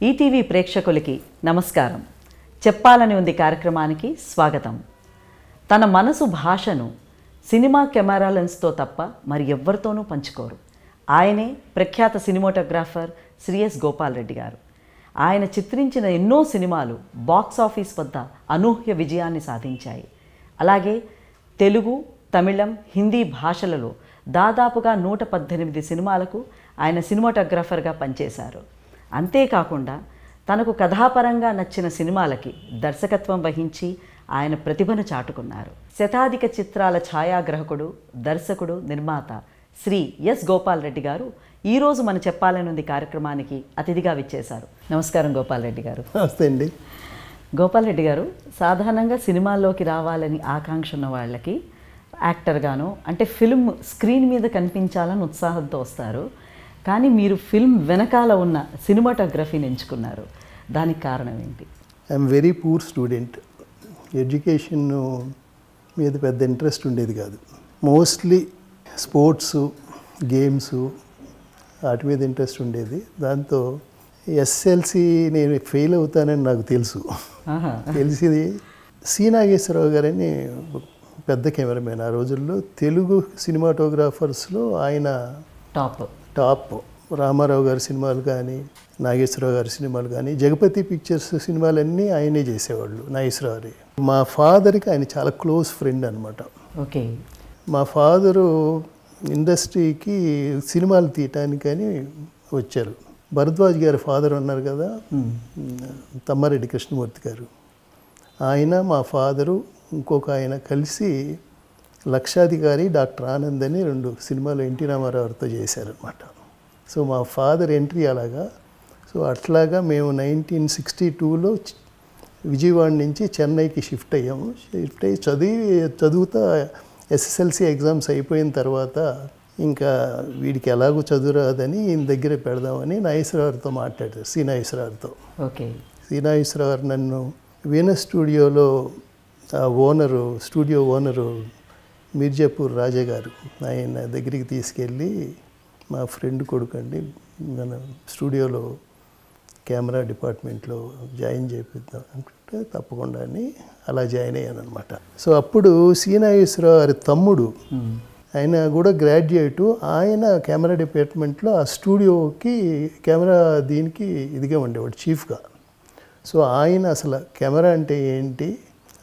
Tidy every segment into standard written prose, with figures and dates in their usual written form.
ETV ప్రేక్షకులకి నమస్కారం. చెప్పాలని ఉంది కార్యక్రమానికి స్వాగతం. తన మనసు భాషను సినిమా కెమెరా లెన్స్తో తప్ప మరి ఎవ్వరితోనూ పంచుకోరు. ఆయనే ప్రఖ్యాత సినిమాటోగ్రాఫర్ శ్రీ ఎస్ గోపాల్ రెడ్డి గారు. ఆయన చిత్రించిన ఎన్నో సినిమాలు బాక్స్ ఆఫీస్ వద్ద అనూహ్య విజయాన్ని సాధించాయి. అలాగే తెలుగు, తమిళం, హిందీ భాషలలో దాదాపుగా 118 సినిమాలకు ఆయన సినిమాటోగ్రాఫర్గా పనిచేశారు. అంతేకాకుండా తనకు కథాపరంగా నచ్చిన సినిమాలకి దర్శకత్వం వహించి ఆయన ప్రతిభను చాటుకున్నారు. శతాధిక చిత్రాల ఛాయాగ్రాహకుడు, దర్శకుడు, నిర్మాత శ్రీ ఎస్ గోపాల్ రెడ్డి గారు ఈరోజు మన చెప్పాలనుంది కార్యక్రమానికి అతిథిగా విచ్చేశారు. నమస్కారం గోపాల్ రెడ్డి గారు. నమస్తే అండి. గోపాల్ రెడ్డి గారు, సాధారణంగా సినిమాల్లోకి రావాలని ఆకాంక్ష ఉన్న వాళ్ళకి యాక్టర్గాను అంటే ఫిల్మ్ స్క్రీన్ మీద కనిపించాలని ఉత్సాహంతో వస్తారు. కానీ మీరు ఫిల్మ్ వెనకాల ఉన్న సినిమాటోగ్రఫీని ఎంచుకున్నారు. దానికి కారణం ఏంటి? I'm very poor student. Education మీద పెద్ద ఇంట్రెస్ట్ ఉండేది కాదు. మోస్ట్లీ స్పోర్ట్స్, గేమ్స్ వాటి మీద ఇంట్రెస్ట్ ఉండేది. దాంతో ఎస్ఎల్సి నేను ఫెయిల్ అవుతానని నాకు తెలిసింది. సి నాగేశ్వరరావు గారని పెద్ద కెమెరామెన్. ఆ రోజుల్లో తెలుగు సినిమాటోగ్రాఫర్స్లో ఆయన టాప్. రామారావు గారి సినిమాలు కానీ, నాగేశ్వరరావు గారి సినిమాలు కానీ, జగపతి పిక్చర్స్ సినిమాలన్నీ ఆయనే చేసేవాళ్ళు, నాగేశ్వరరావు. మా ఫాదర్కి ఆయన చాలా క్లోజ్ ఫ్రెండ్ అనమాట. ఓకే. మా ఫాదరు ఇండస్ట్రీకి సినిమాలు తీయటానికని వచ్చారు. భరద్వాజ్ గారి ఫాదర్ ఉన్నారు కదా, తమ్మారెడ్డి కృష్ణమూర్తి గారు, ఆయన మా ఫాదరు ఇంకొక ఆయన కలిసి లక్షాధికారి, డాక్టర్ ఆనంద్ అని 2 సినిమాలు ఎన్టీ రామారావుతో చేశారనమాట. సో మా ఫాదర్ ఎంట్రీ అలాగా. సో అట్లాగా మేము 1962లో విజయవాడ నుంచి చెన్నైకి షిఫ్ట్ అయ్యాము. షిఫ్ట్ అయ్యి చదువుతా ఎస్ఎస్ఎల్సి ఎగ్జామ్స్ అయిపోయిన తర్వాత ఇంకా వీడికి ఎలాగో చదువు రాదని ఈయన దగ్గర పెడదామని నాగేశ్వరరావుతో మాట్లాడారు, సి నాగేశ్వరరావుతో. ఓకే. సి నాగేశ్వరరావు నన్ను వీనస్ స్టూడియోలో స్టూడియో ఓనరు మిర్జాపూర్ రాజా గారు, ఆయన దగ్గరికి తీసుకెళ్ళి మా ఫ్రెండ్ కొడుకండి మన స్టూడియోలో కెమెరా డిపార్ట్మెంట్లో జాయిన్ చేపిద్దాం అనుకుంటే తప్పకుండా అని అలా జాయిన్ అయ్యాను అనమాట. సో అప్పుడు సి నాగేశ్వరరావు గారి తమ్ముడు, ఆయన కూడా గ్రాడ్యుయేటు, ఆయన కెమెరా డిపార్ట్మెంట్లో ఆ స్టూడియోకి కెమెరా దీనికి ఇదిగా ఉండేవాడు, చీఫ్గా. సో ఆయన అసలు కెమెరా అంటే ఏంటి,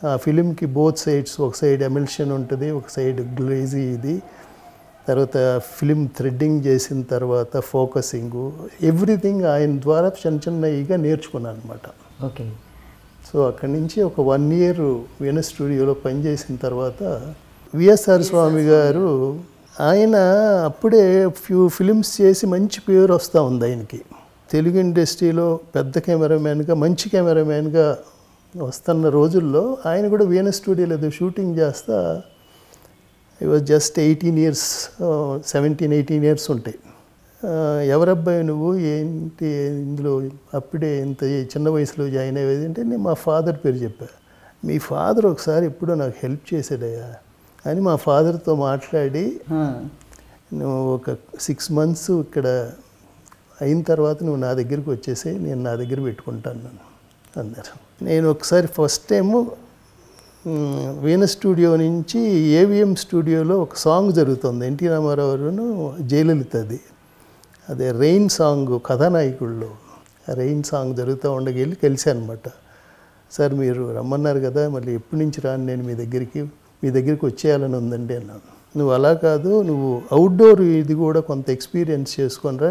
ఆ ఫిలింకి బోత్ సైడ్స్, ఒక సైడ్ ఎమిల్షన్ ఉంటుంది, ఒక సైడ్ గ్లేజీ ఇది, తర్వాత ఫిలిం థ్రెడ్డింగ్ చేసిన తర్వాత ఫోకసింగు, ఎవ్రీథింగ్ ఆయన ద్వారా చిన్నగా నేర్చుకున్నాను అనమాట. ఓకే. సో అక్కడి నుంచి ఒక 1 year వీనస్ స్టూడియోలో పనిచేసిన తర్వాత విఎస్ఆర్ స్వామి గారు, ఆయన అప్పుడే ఫ్యూ ఫిలిమ్స్ చేసి మంచి పేరు వస్తూ ఉంది ఆయనకి. తెలుగు ఇండస్ట్రీలో పెద్ద కెమెరామ్యాన్గా, మంచి కెమెరామ్యాన్గా వస్తున్న రోజుల్లో ఆయన కూడా వీనస్ స్టూడియోలో ఏదో షూటింగ్ చేస్తా, I was just 18 years, 17-18 years ఉంటాయి. ఎవరబ్బాయి నువ్వు, ఏంటి ఇందులో అప్పుడే ఇంత చిన్న వయసులో జాయిన్ అయ్యేది అంటే నేను మా ఫాదర్ పేరు చెప్పా. మీ ఫాదర్ ఒకసారి ఎప్పుడో నాకు హెల్ప్ చేశాడయ్యా అని మా ఫాదర్తో మాట్లాడి, నువ్వు ఒక 6 months ఇక్కడ అయిన తర్వాత నువ్వు నా దగ్గరికి వచ్చేసి నేను నా దగ్గర పెట్టుకుంటాను అన్నారు. నేను ఒకసారి ఫస్ట్ టైము వీనస్ స్టూడియో నుంచి ఏవిఎం స్టూడియోలో ఒక సాంగ్ జరుగుతుంది, ఎన్టీ రామారావును జయలలితది. అదే రెయిన్ సాంగ్, కథానాయకుల్లో రెయిన్ సాంగ్ జరుగుతూ ఉండగెళ్ళి కలిశాను అనమాట. సార్ మీరు రమ్మన్నారు కదా, మళ్ళీ ఎప్పటి నుంచి రాను నేను మీ దగ్గరికి వచ్చేయాలని ఉందండి అన్నాను. నువ్వు అలా కాదు, నువ్వు అవుట్డోర్ ఇది కూడా కొంత ఎక్స్పీరియన్స్ చేసుకొనిరా,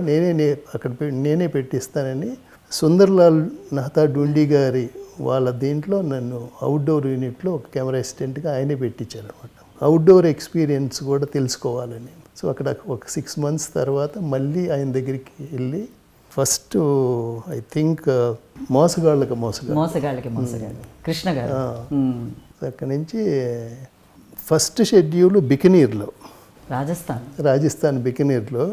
నేనే పెట్టిస్తానని సుందర్లాల్ మెహతా డుండి గారి వాళ్ళ దీంట్లో నన్ను అవుట్డోర్ యూనిట్లో ఒక కెమెరా అసిస్టెంట్గా ఆయనే పెట్టించారు అనమాట. అవుట్డోర్ ఎక్స్పీరియన్స్ కూడా తెలుసుకోవాలని. సో అక్కడ ఒక 6 months తర్వాత మళ్ళీ ఆయన దగ్గరికి వెళ్ళి ఫస్ట్ ఐ థింక్ మోసగాళ్ళకి కృష్ణ గారు. అక్కడి నుంచి ఫస్ట్ షెడ్యూల్ బికనీర్లో, రాజస్థాన్ బికనీర్లో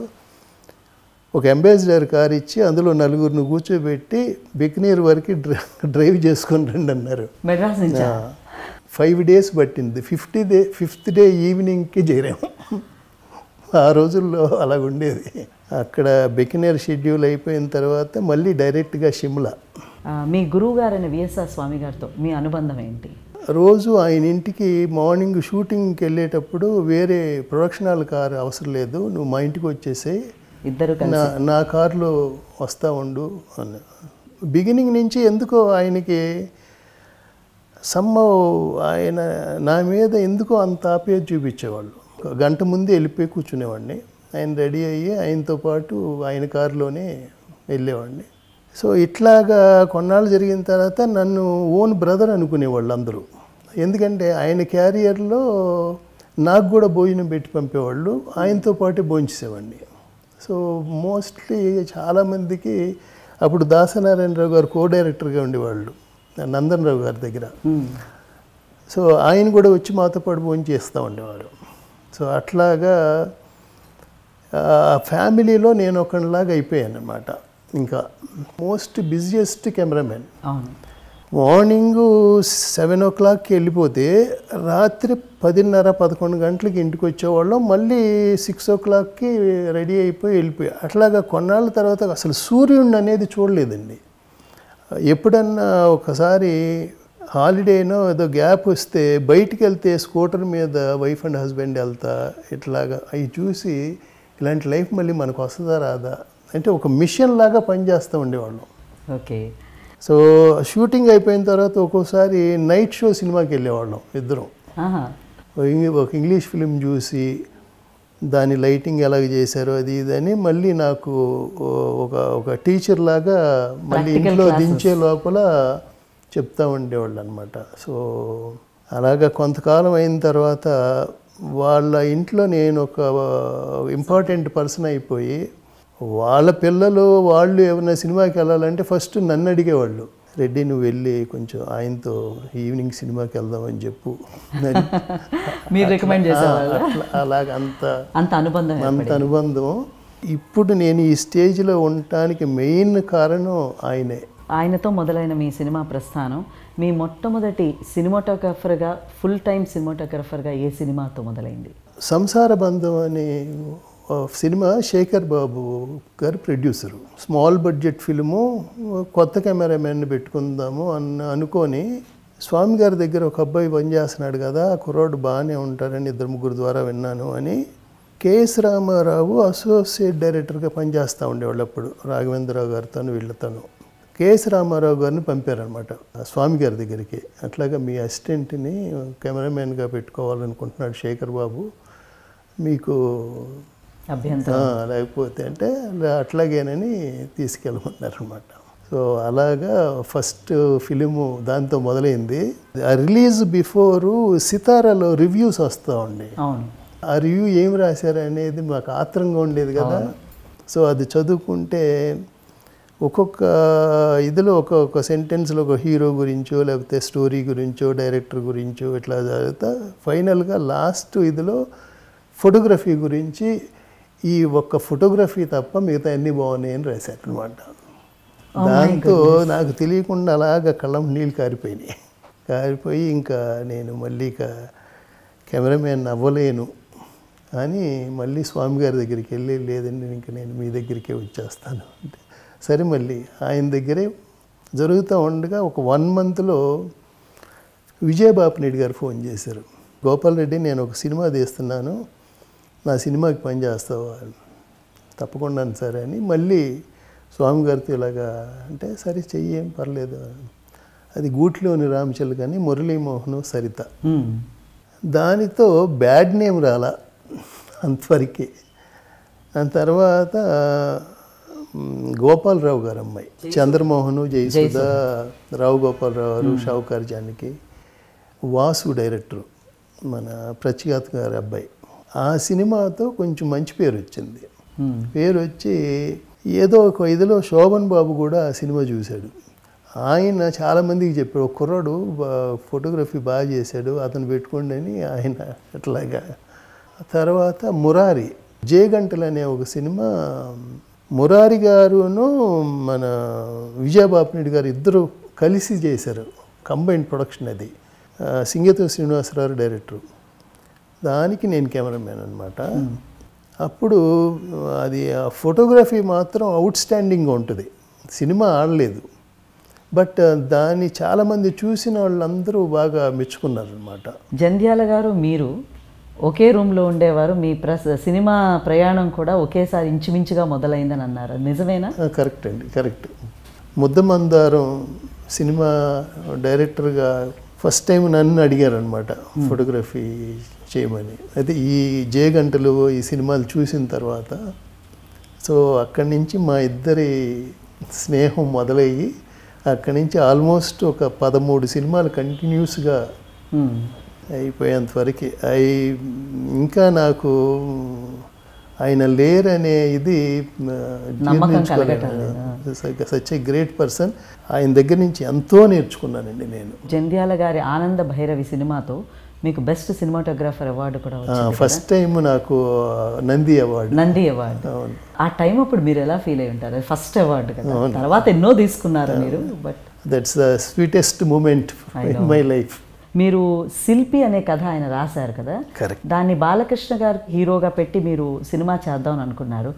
ఒక అంబాసిడర్ కార్ ఇచ్చి అందులో 4 కూర్చోబెట్టి బికనీర్ వరకు డ్రైవ్ చేసుకొని రండి అన్నారు. 5 days పట్టింది. 5th day ఈవినింగ్కి చేరాము. ఆ రోజుల్లో అలాగ ఉండేది. అక్కడ బికినేర్ షెడ్యూల్ అయిపోయిన తర్వాత మళ్ళీ డైరెక్ట్గా షిమ్లా. మీ గురువు గారైన విఎస్ఆర్ స్వామి గారితో మీ అనుబంధం ఏంటి? రోజు ఆయన ఇంటికి మార్నింగ్ షూటింగ్కి వెళ్ళేటప్పుడు వేరే ప్రొడక్షనల్ కారు అవసరం లేదు, నువ్వు మా ఇంటికి వచ్చేసి ఇద్దరు నా కారులో వస్తూ ఉండు అన్న. బిగినింగ్ నుంచి ఎందుకో ఆయనకి ఆయన నా మీద ఎందుకో అంత ఆప్యాయత చూపించేవాళ్ళు. గంట ముందే వెళ్ళిపోయి కూర్చునేవాడిని, ఆయన రెడీ అయ్యి ఆయనతో పాటు ఆయన కారులోనే వెళ్ళేవాడిని. సో ఇట్లాగా కొన్నాళ్ళు జరిగిన తర్వాత నన్ను ఓన్ బ్రదర్ అనుకునేవాళ్ళు అందరూ. ఎందుకంటే ఆయన క్యారియర్లో నాకు కూడా భోజనం పెట్టి పంపేవాళ్ళు, ఆయనతో పాటు భోంచేసేవాడిని. సో మోస్ట్లీ చాలామందికి అప్పుడు దాసనారాయణరావు గారు కో డైరెక్టర్గా ఉండేవాళ్ళు నందన్ రావు గారి దగ్గర. సో ఆయన కూడా వచ్చి మాతో పాటు భోజనం చేస్తూ ఉండేవారు. సో అట్లాగా ఫ్యామిలీలో నేను ఒకలాగా అయిపోయాను అన్నమాట. ఇంకా మోస్ట్ బిజియెస్ట్ కెమెరామెన్. మార్నింగు 7 o'clockకి వెళ్ళిపోతే రాత్రి 10:30-11 గంటలకి ఇంటికి వచ్చేవాళ్ళం, మళ్ళీ 6 o'clockకి రెడీ అయిపోయి వెళ్ళిపోయి. అట్లాగా కొన్నాళ్ళ తర్వాత అసలు సూర్యుడిని అనేది చూడలేదండి. ఎప్పుడన్నా ఒకసారి హాలిడేనో ఏదో గ్యాప్ వస్తే బయటికి వెళ్తే స్కూటర్ మీద వైఫ్ అండ్ హస్బెండ్ వెళ్తా ఇట్లాగా అవి చూసి ఇలాంటి లైఫ్ మళ్ళీ మనకు వస్తుందా రాదా అంటే ఒక మిషన్ లాగా పనిచేస్తూ ఉండేవాళ్ళం. ఓకే. సో షూటింగ్ అయిపోయిన తర్వాత ఒక్కోసారి నైట్ షో సినిమాకి వెళ్ళేవాళ్ళం ఇద్దరం. ఒక ఇంగ్లీష్ ఫిలిం చూసి దాని లైటింగ్ ఎలాగ చేశారో అది ఇదని మళ్ళీ నాకు ఒక టీచర్ లాగా మళ్ళీ ఇంట్లో దించే లోపల చెప్తా ఉండేవాళ్ళు అనమాట. సో అలాగా కొంతకాలం అయిన తర్వాత వాళ్ళ ఇంట్లో నేను ఒక ఇంపార్టెంట్ పర్సన్ అయిపోయి వాళ్ళ పిల్లలు వాళ్ళు ఏమైనా సినిమాకి వెళ్ళాలంటే ఫస్ట్ నన్ను అడిగేవాళ్ళు, రెడ్డి నువ్వు వెళ్ళి కొంచెం ఆయనతో ఈవినింగ్ సినిమాకి వెళ్దామని చెప్పు. మీరు రికమెండ్ చేసేవాళ్ళు? అలాగ అంత అనుబంధం. ఇప్పుడు నేను ఈ స్టేజ్లో ఉండటానికి మెయిన్ కారణం ఆయనే. ఆయనతో మొదలైన మీ సినిమా ప్రస్థానం మీ మొట్టమొదటి సినిమాటోగ్రాఫర్గా ఫుల్ టైం సినిమాటోగ్రాఫర్గా ఏ సినిమాతో మొదలైంది? సంసార బంధం అనే సినిమా శేఖర్ బాబు గారు ప్రొడ్యూసరు. స్మాల్ బడ్జెట్ ఫిల్ము, కొత్త కెమెరామెన్ని పెట్టుకుందాము అనుకొని స్వామి గారి దగ్గర ఒక అబ్బాయి పనిచేస్తున్నాడు కదా, కుర్రాడు బాగానే ఉంటారని 2-3 ద్వారా విన్నాను అని కెఎస్ రామారావు అసోసియేట్ డైరెక్టర్గా పనిచేస్తూ ఉండేవాళ్ళు అప్పుడు రాఘవేంద్రరావు గారితో వీళ్ళతోనూ. కెఎస్ రామారావు గారిని పంపారనమాట స్వామి గారి దగ్గరికి. అట్లాగా మీ అసిస్టెంట్ని కెమెరామెన్గా పెట్టుకోవాలనుకుంటున్నాడు శేఖర్ బాబు, మీకు లేకపోతే అంటే అట్లాగేనని తీసుకెళ్ళమన్నారనమాట. సో అలాగా ఫస్ట్ ఫిలిము దాంతో మొదలైంది. ఆ రిలీజ్ బిఫోరు సితారాలో రివ్యూస్ వస్తూ ఉండే. ఆ రివ్యూ ఏం రాశారు అనేది మాకు ఆత్రంగా ఉండేది కదా. సో అది చదువుకుంటే ఒక్కొక్క ఇదిలో ఒక్కొక్క సెంటెన్స్లో ఒక హీరో గురించో లేకపోతే స్టోరీ గురించో డైరెక్టర్ గురించో ఇట్లా జరుగుతా ఫైనల్గా లాస్ట్ ఇదిలో ఫోటోగ్రఫీ గురించి ఈ ఒక్క ఫోటోగ్రఫీ తప్ప మిగతా అన్నీ బాగున్నాయి అని రాశారు అనమాట. దాంతో నాకు తెలియకుండా అలాగ కళ్ళం నీళ్ళు కారిపోయి ఇంకా నేను మళ్ళీ కెమెరామెన్ అవ్వలేను అని మళ్ళీ స్వామి గారి దగ్గరికి వెళ్ళి, లేదండి ఇంకా నేను మీ దగ్గరికే వచ్చేస్తాను అంటే సరే మళ్ళీ ఆయన దగ్గరే జరుగుతూ ఉండగా ఒక 1 monthలో విజయబాపిరెడ్డి గారు ఫోన్ చేశారు, గోపాల్ రెడ్డి నేను ఒక సినిమా తీస్తున్నాను, నా సినిమాకి పని చేస్తావా? తప్పకుండా సరే అని మళ్ళీ స్వామి గారితో ఇలాగా అంటే సరే చెయ్యి ఏం పర్లేదు. అది గూట్లోని రామచల్ కానీ మురళీమోహన్ సరిత. దానితో బ్యాడ్ నేమ్ రాలా అంతవరకే. దాని తర్వాత గోపాలరావు గారు అమ్మాయి చంద్రమోహను, జయసుధ, రావు గోపాలరావు గారు, షావుకార్ జానకి, వాసు డైరెక్టరు మన ప్రత్యేకత గారి అబ్బాయి. ఆ సినిమాతో కొంచెం మంచి పేరు వచ్చింది. పేరు వచ్చి ఏదో ఒక ఇదిలో శోభన్ బాబు కూడా ఆ సినిమా చూశాడు. ఆయన చాలామందికి చెప్పాడు, ఒక కుర్రాడు ఫోటోగ్రఫీ బాగా చేశాడు, అతను పెట్టుకోండి అని ఆయన అట్లాగా. తర్వాత మురారి జయగంటలు అనే ఒక సినిమా మురారి గారును మన విజయబాపిరెడ్డి గారు ఇద్దరు కలిసి చేశారు, కంబైన్డ్ ప్రొడక్షన్. అది సింగేతో శ్రీనివాసరావు డైరెక్టరు, దానికి నేను కెమెరామెన్ అనమాట. అప్పుడు అది ఫోటోగ్రఫీ మాత్రం అవుట్ స్టాండింగ్గా ఉంటుంది. సినిమా ఆడలేదు, బట్ దాన్ని చాలామంది చూసిన వాళ్ళందరూ బాగా మెచ్చుకున్నారనమాట. జంధ్యాల గారు మీరు ఒకే రూమ్లో ఉండేవారు, మీ సినిమా ప్రయాణం కూడా ఒకేసారి ఇంచుమించుగా మొదలైందని అన్నారు, నిజమేనా? కరెక్ట్ అండి, కరెక్ట్. ముద్దమందారం సినిమా డైరెక్టర్గా ఫస్ట్ టైం నన్ను అడిగారనమాట ఫోటోగ్రఫీ చేయమని. అయితే ఈ జేగంటలు ఈ సినిమాలు చూసిన తర్వాత సో అక్కడి నుంచి మా ఇద్దరి స్నేహం మొదలయ్యి అక్కడి నుంచి ఆల్మోస్ట్ ఒక 13 సినిమాలు కంటిన్యూస్గా అయిపోయేంతవరకు ఇంకా నాకు ఆయన లేరనే ఇది సచ్ ఏ గ్రేట్ పర్సన్. ఆయన దగ్గర నుంచి ఎంతో నేర్చుకున్నానండి నేను. జంధ్యాల గారి ఆనంద భైరవి సినిమాతో మీకు బెస్ట్ సినిమాటోగ్రాఫర్ అవార్డు కూడా వచ్చింది. ఫస్ట్ టైం నాకు నంది అవార్డు. ఆ టైం అప్పుడు మీరు ఎలా ఫీల్ అయి ఉంటారు? ఫస్ట్ అవార్డు కదా, తర్వాత ఎన్నో తీసుకున్నారు మీరు. But that's the sweetest moment in my life. మీరు శిల్పి అనే కథ ఆయన రాశారు కదా, దాన్ని బాలకృష్ణ గారు హీరోగా పెట్టి మీరు సినిమా చేద్దామని అనుకున్నారు.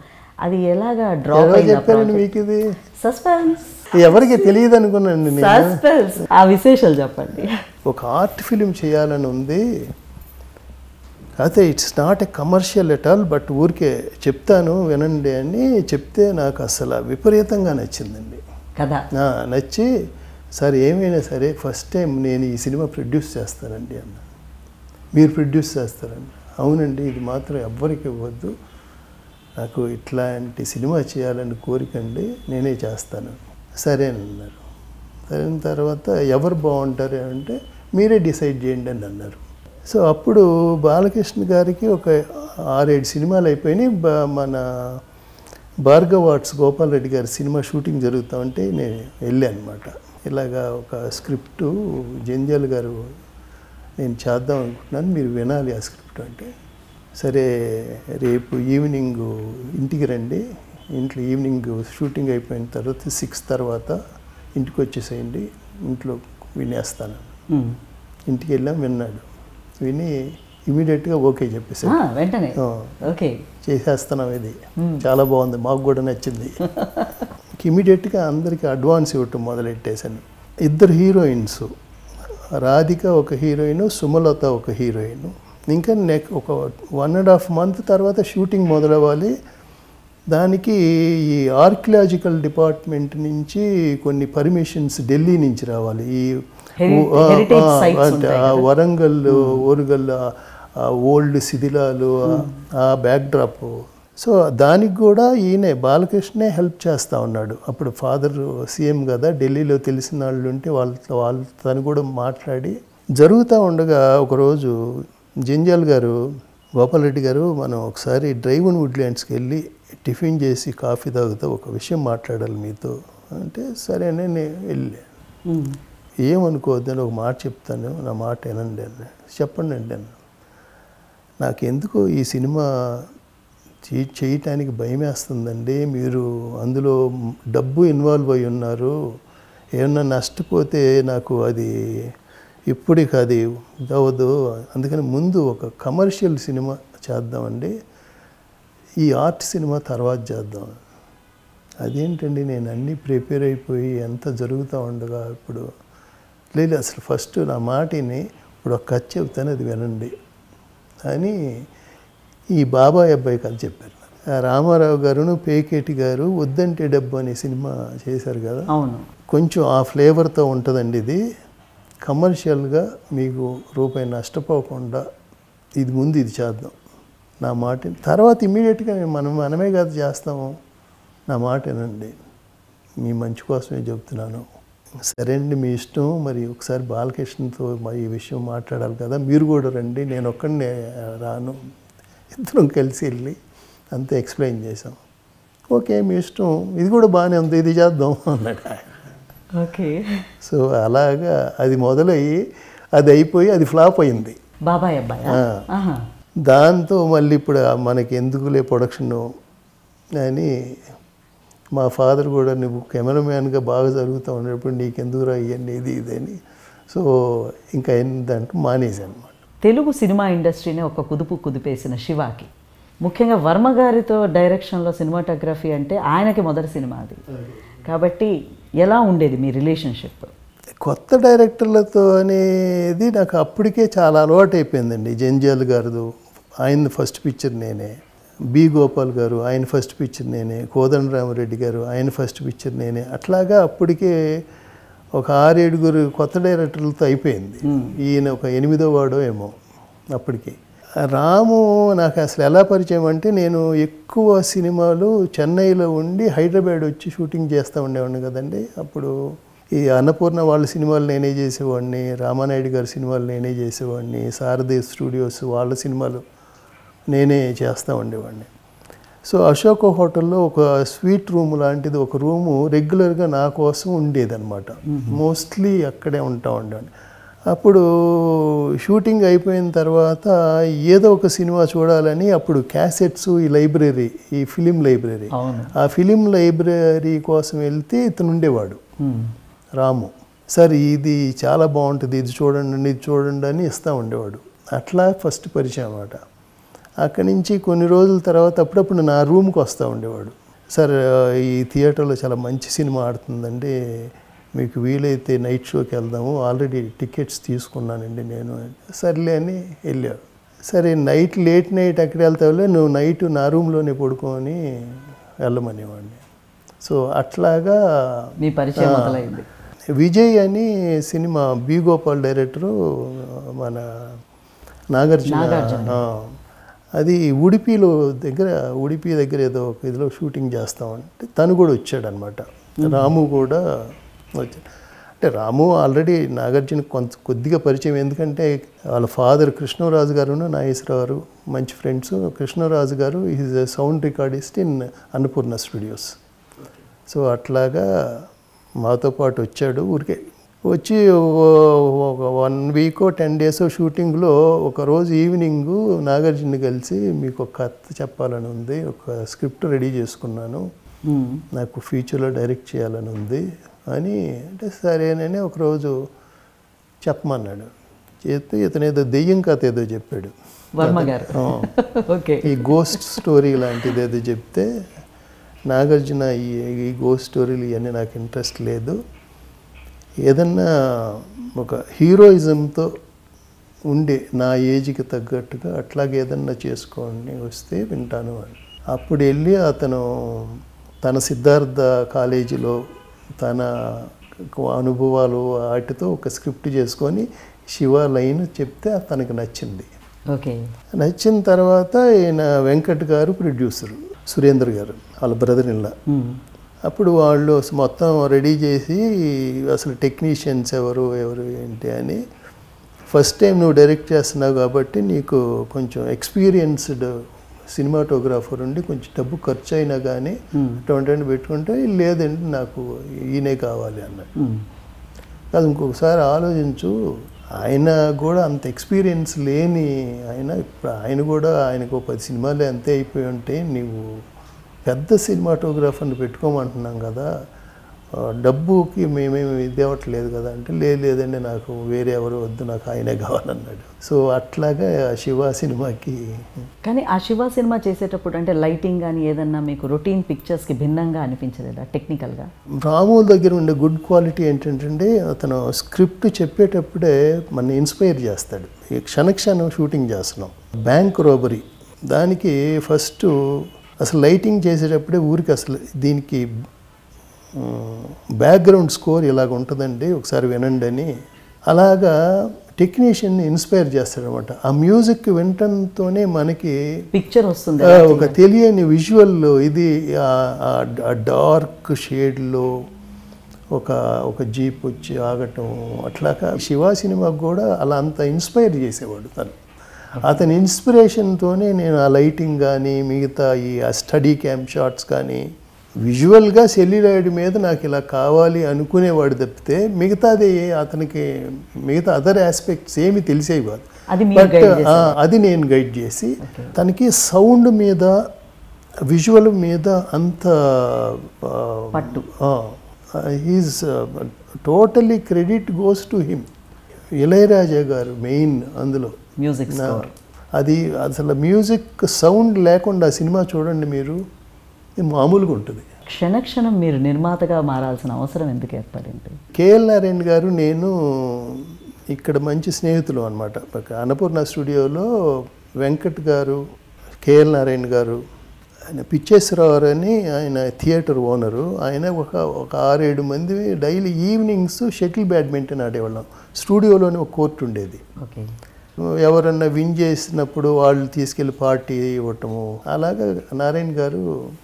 అది ఎలాగా డ్రాప్ చెప్పారండి మీకు? ఇది సస్పెన్స్, ఎవరికి తెలియదు అనుకున్నాను నేను. సస్పెన్స్, ఆ విశేషాలు చెప్పండి. ఒక ఆర్ట్ ఫిలిం చేయాలని ఉంది, అయితే it's not a commercial at all, but ఊరికే చెప్తాను వినండి అని చెప్తే నాకు అసలు విపరీతంగా నచ్చిందండి కదా. నచ్చి సార్ ఏమైనా సరే ఫస్ట్ టైం నేను ఈ సినిమా ప్రొడ్యూస్ చేస్తానండి అన్న. మీరు ప్రొడ్యూస్ చేస్తారండి? అవునండి, ఇది మాత్రం ఎవ్వరికి ఇవ్వద్దు, నాకు ఇట్లాంటి సినిమా చేయాలని కోరికండి, నేనే చేస్తాను. సరే అని అన్నారు. సరైన తర్వాత ఎవరు బాగుంటారు అంటే మీరే డిసైడ్ చేయండి అని అన్నారు. సో అప్పుడు బాలకృష్ణ గారికి ఒక 6-7 సినిమాలు అయిపోయినాయి. మన భార్గవ్ ఆర్ట్స్ గోపాల్ రెడ్డి గారి సినిమా షూటింగ్ జరుగుతూ ఉంటే నేను వెళ్ళాను అనమాట. ఇలాగా ఒక స్క్రిప్టు జంధ్యాల గారు నేను చేద్దాం అనుకుంటున్నాను, మీరు వినాలి ఆ స్క్రిప్ట్ అంటే. సరే రేపు ఈవినింగ్ ఇంటికి రండి, ఇంట్లో ఈవినింగ్ షూటింగ్ అయిపోయిన తర్వాత 6 తర్వాత ఇంటికి వచ్చేసేయండి, ఇంట్లో వినేస్తాను. ఇంటికి వెళ్ళాం, విన్నాడు. విని ఇమీడియట్గా ఓకే చెప్పేసాడు. వెంటనే ఓకే చేసేస్తున్నాం, ఇది చాలా బాగుంది, మాకు కూడా నచ్చింది. ఇమీడియట్గా అందరికీ అడ్వాన్స్ ఇవ్వటం మొదలెట్టేశాను. 2 హీరోయిన్స్, రాధిక ఒక హీరోయిన్, సుమలత ఒక హీరోయిన్. ఇంకా ఒక 1.5 month తర్వాత షూటింగ్ మొదలవ్వాలి. దానికి ఈ ఆర్కియాలజికల్ డిపార్ట్మెంట్ నుంచి కొన్ని పర్మిషన్స్ ఢిల్లీ నుంచి రావాలి. ఈ వరంగల్, ఓరుగల్ ఓల్డ్ శిథిలాలు, ఆ బ్యాక్డ్రాప్. సో దానికి కూడా ఈయనే బాలకృష్ణే హెల్ప్ చేస్తూ ఉన్నాడు. అప్పుడు ఫాదర్ సీఎం కదా, ఢిల్లీలో తెలిసిన వాళ్ళు ఉంటే వాళ్ళతో కూడా మాట్లాడి జరుగుతూ ఉండగా ఒకరోజు జంధ్యాల గారు, గోపాలరెడ్డి గారు, మనం ఒకసారి డ్రైవన్ వుడ్లాండ్స్కి వెళ్ళి టిఫిన్ చేసి కాఫీ తాగుతూ ఒక విషయం మాట్లాడాలి మీతో అంటే, సరే నేను వెళ్ళా. ఏమనుకోవద్దని ఒక మాట చెప్తాను, నా మాట వినండి అన్న. చెప్పండి అండి అన్న. నాకెందుకో ఈ సినిమా చేయటానికి భయం వేస్తుందండి, మీరు అందులో డబ్బు ఇన్వాల్వ్ అయి ఉన్నారు, ఏమన్నా నష్టపోతే నాకు అది ఇప్పటికి అది అవ్వదు, అందుకని ముందు ఒక కమర్షియల్ సినిమా చేద్దామండి, ఈ ఆర్ట్ సినిమా తర్వాత చేద్దాం. అదేంటండి, నేను అన్నీ ప్రిపేర్ అయిపోయి ఎంత జరుగుతూ ఉండగా ఇప్పుడు లేదు, అసలు ఫస్ట్ నా మాటిని ఇప్పుడు ఒక కథ చెప్తాను, అది వినండి అని ఈ బాబాయ్ అబ్బాయి కథ చెప్పారు. రామారావు గారును పేకేటి గారు వద్దంటే డబ్బు అనే సినిమా చేశారు కదా, అవును, కొంచెం ఆ ఫ్లేవర్తో ఉంటుందండి. ఇది కమర్షియల్గా మీకు రూపాయి నష్టపోకుండా ఇది ముందు ఇది చేద్దాం, నా మాట తర్వాత ఇమ్మీడియట్గా మనమే కాదు చేస్తాము, నా మాట వినండి, మీ మంచి కోసమే చెప్తున్నాను. సరే అండి, మీ ఇష్టం, మరి ఒకసారి బాలకృష్ణతో ఈ విషయం మాట్లాడాలి కదా, మీరు కూడా రండి, నేను ఒక్కడినే రాను, ఇద్దరం కలిసి వెళ్ళి అంతా ఎక్స్ప్లెయిన్ చేసాం. ఓకే మీ ఇష్టం, ఇది కూడా బాగానే ఉంది, ఇది చేద్దాం అన్నాడు. ఓకే. సో అలాగా అది మొదలయ్యి అది అయిపోయి అది ఫ్లాప్ అయింది. బాబాయ్ అబ్బాయి. దాంతో మళ్ళీ ఇప్పుడు మనకి ఎందుకులే ప్రొడక్షన్ అని మా ఫాదర్ కూడా, నువ్వు కెమెరామ్యాన్గా బాగా జరుగుతూ ఉన్నప్పుడు నీకెందుకురా ఇవన్నీ ఇది అని, సో ఇంకా ఏంటంటే మానేసి అనమాట. తెలుగు సినిమా ఇండస్ట్రీని ఒక కుదుపు కుదిపేసిన శివాకి ముఖ్యంగా వర్మ గారితో డైరెక్షన్లో సినిమాటోగ్రఫీ అంటే ఆయనకి మొదటి సినిమా అది. కాబట్టి ఎలా ఉండేది మీ రిలేషన్షిప్? కొత్త డైరెక్టర్లతో అనేది నాకు అప్పటికే చాలా అలవాటు అయిపోయిందండి. జంజాల్ గారు ఆయన ఫస్ట్ పిక్చర్ నేనే, బి గోపాల్ గారు ఆయన ఫస్ట్ పిక్చర్ నేనే, కోదండరామరెడ్డి గారు ఆయన ఫస్ట్ పిక్చర్ నేనే. అట్లాగా అప్పటికే ఒక 6-7 కొత్త డైరెక్టర్లతో అయిపోయింది. ఈయన ఒక 8వ వాడో ఏమో అప్పటికి. రాము నాకు అసలు ఎలా పరిచయం అంటే, నేను ఎక్కువ సినిమాలు చెన్నైలో ఉండి హైదరాబాద్ వచ్చి షూటింగ్ చేస్తూ ఉండేవాడిని కదండి. అప్పుడు ఈ అన్నపూర్ణ వాళ్ళ సినిమాలు నేనే చేసేవాడిని, రామానాయుడు గారి సినిమాలు నేనే చేసేవాడిని, శారదే స్టూడియోస్ వాళ్ళ సినిమాలు నేనే చేస్తూ ఉండేవాడిని. సో అశోక హోటల్లో ఒక స్వీట్ రూమ్ లాంటిది ఒక రూము రెగ్యులర్గా నా కోసం ఉండేదన్నమాట. మోస్ట్లీ అక్కడే ఉంటా ఉండేవాడిని. అప్పుడు షూటింగ్ అయిపోయిన తర్వాత ఏదో ఒక సినిమా చూడాలని అప్పుడు క్యాసెట్స్, ఈ లైబ్రరీ, ఈ ఫిలిం లైబ్రరీ, ఆ ఫిలిం లైబ్రరీ కోసం వెళ్తే ఇతను ఉండేవాడు రాము. సరే ఇది చాలా బాగుంటుంది, ఇది చూడండి, ఇది చూడండి అని ఇస్తూ ఉండేవాడు. అట్లా ఫస్ట్ పరిచయం అన్నమాట. అక్కడి నుంచి కొన్ని రోజుల తర్వాత అప్పుడప్పుడు నా రూమ్కి వస్తూ ఉండేవాడు. సార్ ఈ థియేటర్లో చాలా మంచి సినిమా ఆడుతుందండి, మీకు వీలైతే నైట్ షోకి వెళ్దాము, ఆల్రెడీ టికెట్స్ తీసుకున్నానండి నేను. సర్లే అని వెళ్ళాడు. సరే లేట్ నైట్ అక్కడ వెళ్తావులే, నువ్వు నైట్ నా రూమ్లోనే పడుకోని వెళ్ళమనేవాడిని. సో అట్లాగా మీ పరిచయం మొదలైంది. విజయ్ అని సినిమా బి గోపాల్ డైరెక్టరు, మన నాగార్జున, అది ఉడిపి దగ్గర ఏదో ఒక ఇదిలో షూటింగ్ చేస్తామంటే తను కూడా వచ్చాడనమాట. రాము కూడా వచ్చాడు. అంటే రాము ఆల్రెడీ నాగార్జున కొద్దిగా పరిచయం, ఎందుకంటే వాళ్ళ ఫాదర్ కృష్ణరాజు గారు, నాగేశ్వరరావు గారు మంచి ఫ్రెండ్స్. కృష్ణరాజు గారు is a sound recordist in Annapurna studios. So అట్లాగా మాతో పాటు వచ్చాడు. ఊరికే వచ్చి ఒక 1 వీక్ 10 days షూటింగ్లో ఒకరోజు ఈవినింగు నాగార్జున కలిసి, మీకు ఒక కథ చెప్పాలని ఉంది, ఒక స్క్రిప్ట్ రెడీ చేసుకున్నాను, నాకు ఫ్యూచర్లో డైరెక్ట్ చేయాలని ఉంది అని అంటే సరేనని ఒకరోజు చెప్పమన్నాడు. చేస్తే ఇతను ఏదో దెయ్యం కథ ఏదో చెప్పాడు వర్మ గారు. ఈ గోస్ట్ స్టోరీ లాంటిది ఏదో చెప్తే, నాగార్జున ఈ గోస్ట్ స్టోరీలు ఇవన్నీ నాకు ఇంట్రెస్ట్ లేదు, ఏదన్నా ఒక హీరోయిజంతో ఉండే నా ఏజ్కి తగ్గట్టుగా అట్లాగే ఏదన్నా చేసుకోండి వస్తే వింటాను అని. అప్పుడు వెళ్ళి అతను తన సిద్ధార్థ కాలేజీలో తన అనుభవాలు వాటితో ఒక స్క్రిప్ట్ చేసుకొని శివ లైన్ చెప్తే తనకు నచ్చింది. నచ్చిన తర్వాత ఈయన వెంకట్ గారు ప్రొడ్యూసరు, సురేంద్ర గారు వాళ్ళ బ్రదర్ ఇన్ లా. అప్పుడు వాళ్ళు మొత్తం రెడీ చేసి అసలు టెక్నీషియన్స్ ఎవరు ఏంటి అని, ఫస్ట్ టైం నువ్వు డైరెక్ట్ చేస్తున్నావు కాబట్టి నీకు కొంచెం ఎక్స్పీరియన్స్డ్ సినిమాటోగ్రాఫర్ ఉండి కొంచెం డబ్బు ఖర్చు అయినా కానీ అటువంటి పెట్టుకుంటే, లేదండి నాకు ఈయనే కావాలి అన్నాడు. కాదు ఇంకొకసారి ఆలోచించు, ఆయన కూడా అంత ఎక్స్పీరియన్స్ లేని ఆయన, ఇప్పుడు ఆయన కూడా ఆయనకు 10 సినిమాలు అంతే అయిపోయి ఉంటే నీవు పెద్ద సినిమాటోగ్రాఫర్ని పెట్టుకోమంటున్నాం కదా, డబ్బుకి మేమేమి ఇది అవ్వట్లేదు కదా అంటే, లేదండి నాకు వేరే ఎవరు వద్దు, నాకు ఆయనే కావాలన్నాడు. సో అట్లాగా శివ సినిమాకి. కానీ ఆ శివ సినిమా చేసేటప్పుడు అంటే లైటింగ్ కానీ ఏదన్నా మీకు రొటీన్ పిక్చర్స్కి భిన్నంగా అనిపించలేదా టెక్నికల్గా? రాము దగ్గర ఉండే గుడ్ క్వాలిటీ ఏంటంటే, అతను స్క్రిప్ట్ చెప్పేటప్పుడే మన ఇన్స్పైర్ చేస్తాడు. ఈ క్షణక్షణం షూటింగ్ చేస్తున్నాం, బ్యాంక్ రాబరీ, దానికి ఫస్ట్ అసలు లైటింగ్ చేసేటప్పుడే ఊరికి అసలు దీనికి బ్యాక్గ్రౌండ్ స్కోర్ ఇలాగ ఉంటుందండి ఒకసారి వినండి అని అలాగా టెక్నీషియన్ని ఇన్స్పైర్ చేస్తాడనమాట. ఆ మ్యూజిక్ వినటంతోనే మనకి పిక్చర్ వస్తుంది, ఒక తెలియని విజువల్, ఇది ఆ డార్క్ షేడ్లో ఒక జీప్ వచ్చి ఆగటం, అట్లాగా శివ సినిమాకు కూడా అలా అంత ఇన్స్పైర్ చేసేవాడు తను. అతని ఇన్స్పిరేషన్తోనే నేను ఆ లైటింగ్ కానీ మిగతా ఈ స్టడీ క్యాంప్ షాట్స్ కానీ విజువల్గా సెల్యులాయిడ్ మీద నాకు ఇలా కావాలి అనుకునేవాడు తప్పితే మిగతాది అతనికి మిగతా అదర్ ఆస్పెక్ట్స్ ఏమి తెలిసేవి కాదు. బట్ అది నేను గైడ్ చేసి తనకి సౌండ్ మీద విజువల్ మీద అంత పట్టు, he's totally credit goes to him. Ilaiyaraaja గారు మెయిన్ అందులో మ్యూజిక్ స్కోర్. అది అసలు మ్యూజిక్ సౌండ్ లేకుండా సినిమా చూడండి మీరు, ఇది మామూలుగా ఉంటుంది. క్షణక్షణం మీరు నిర్మాతగా మారాల్సిన అవసరం ఎందుకు ఏర్పడింది? కేఎల్ నారాయణ గారు నేను ఇక్కడ మంచి స్నేహితులు అనమాట. అన్నపూర్ణ స్టూడియోలో వెంకట్ గారు, కేఎల్ నారాయణ గారు, ఆయన పిచ్చేశ్వరరావు అని ఆయన థియేటర్ ఓనరు. ఆయన ఒక 6-7 మంది డైలీ ఈవినింగ్స్ షటిల్ బ్యాడ్మింటన్ ఆడేవాళ్ళం. స్టూడియోలోనే ఒక కోర్టు ఉండేది. ఓకే. ఎవరన్నా విన్ చేసినప్పుడు వాళ్ళు తీసుకెళ్ళి పార్టీ ఇవ్వటము. అలాగా నారాయణ గారు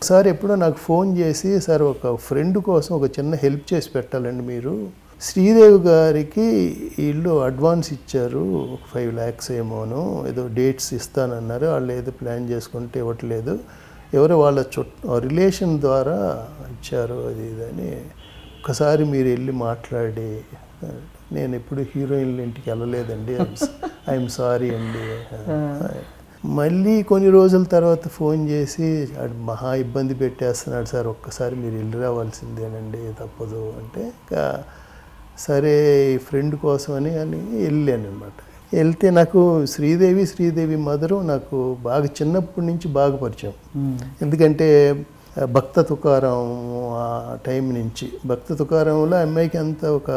సార్ ఎప్పుడో నాకు ఫోన్ చేసి, సార్ ఒక ఫ్రెండ్ కోసం ఒక చిన్న హెల్ప్ చేసి పెట్టాలండి మీరు, శ్రీదేవి గారికి వీళ్ళు అడ్వాన్స్ ఇచ్చారు 5 lakhs ఏమోను, ఏదో డేట్స్ ఇస్తానన్నారు, వాళ్ళు ఏదో ప్లాన్ చేసుకుంటే ఇవ్వట్లేదు, ఎవరో వాళ్ళ రిలేషన్ ద్వారా ఇచ్చారు అది ఇదని, ఒకసారి మీరు వెళ్ళి మాట్లాడి. నేను ఎప్పుడు హీరోయిన్ల ఇంటికి వెళ్ళలేదండి, ఐఎమ్ సారీ అండి. మళ్ళీ కొన్ని రోజుల తర్వాత ఫోన్ చేసి మహా ఇబ్బంది పెట్టేస్తున్నాడు సార్, ఒక్కసారి మీరు వెళ్ళి రావాల్సిందేనండి, తప్పదు అంటే, ఇంకా సరే ఫ్రెండ్ కోసం అని వెళ్ళాను అనమాట. వెళ్తే నాకు శ్రీదేవి మదరు నాకు బాగా చిన్నప్పటి నుంచి బాగా పరిచయం. ఎందుకంటే భక్త తుకారం ఆ టైం నుంచి, భక్త తుకారంలో అమ్మాయికి అంతా ఒక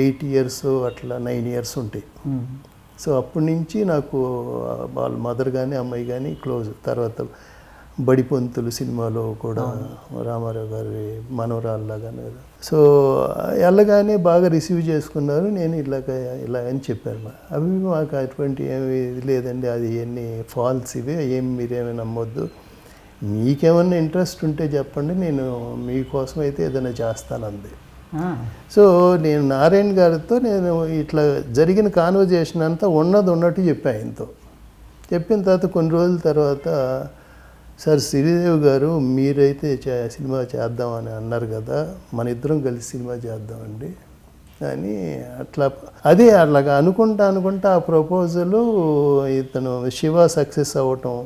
8 years అట్లా 9 years ఉంటాయి. సో అప్పటి నుంచి నాకు వాళ్ళ మదర్ కానీ అమ్మాయి కానీ క్లోజ్. తర్వాత బడిపొంతులు సినిమాలో కూడా రామారావు గారి మనవరాల్లాగానే. సో వెళ్ళగానే బాగా రిసీవ్ చేసుకున్నారు. నేను ఇలా అని చెప్పాను. అవి మాకు అటువంటి ఏమి లేదండి, అది ఎన్ని ఫాల్స్ ఇవి, మీరేమీ నమ్మొద్దు, మీకేమన్నా ఇంట్రెస్ట్ ఉంటే చెప్పండి, నేను మీకోసం అయితే ఏదైనా చేస్తానంది. సో నేను నారాయణ గారితో నేను ఇట్లా జరిగిన కాన్వర్జేషన్ అంతా ఉన్నట్టు చెప్పాను ఆయనతో. చెప్పిన తర్వాత కొన్ని రోజుల తర్వాత, సార్ శ్రీదేవి గారు మీరైతే సినిమా చేద్దామని అన్నారు కదా, మన ఇద్దరం కలిసి సినిమా చేద్దామండి అని అదే అలాగా అనుకుంటా ఆ ప్రపోజలు ఇతను శివ సక్సెస్ అవ్వటం,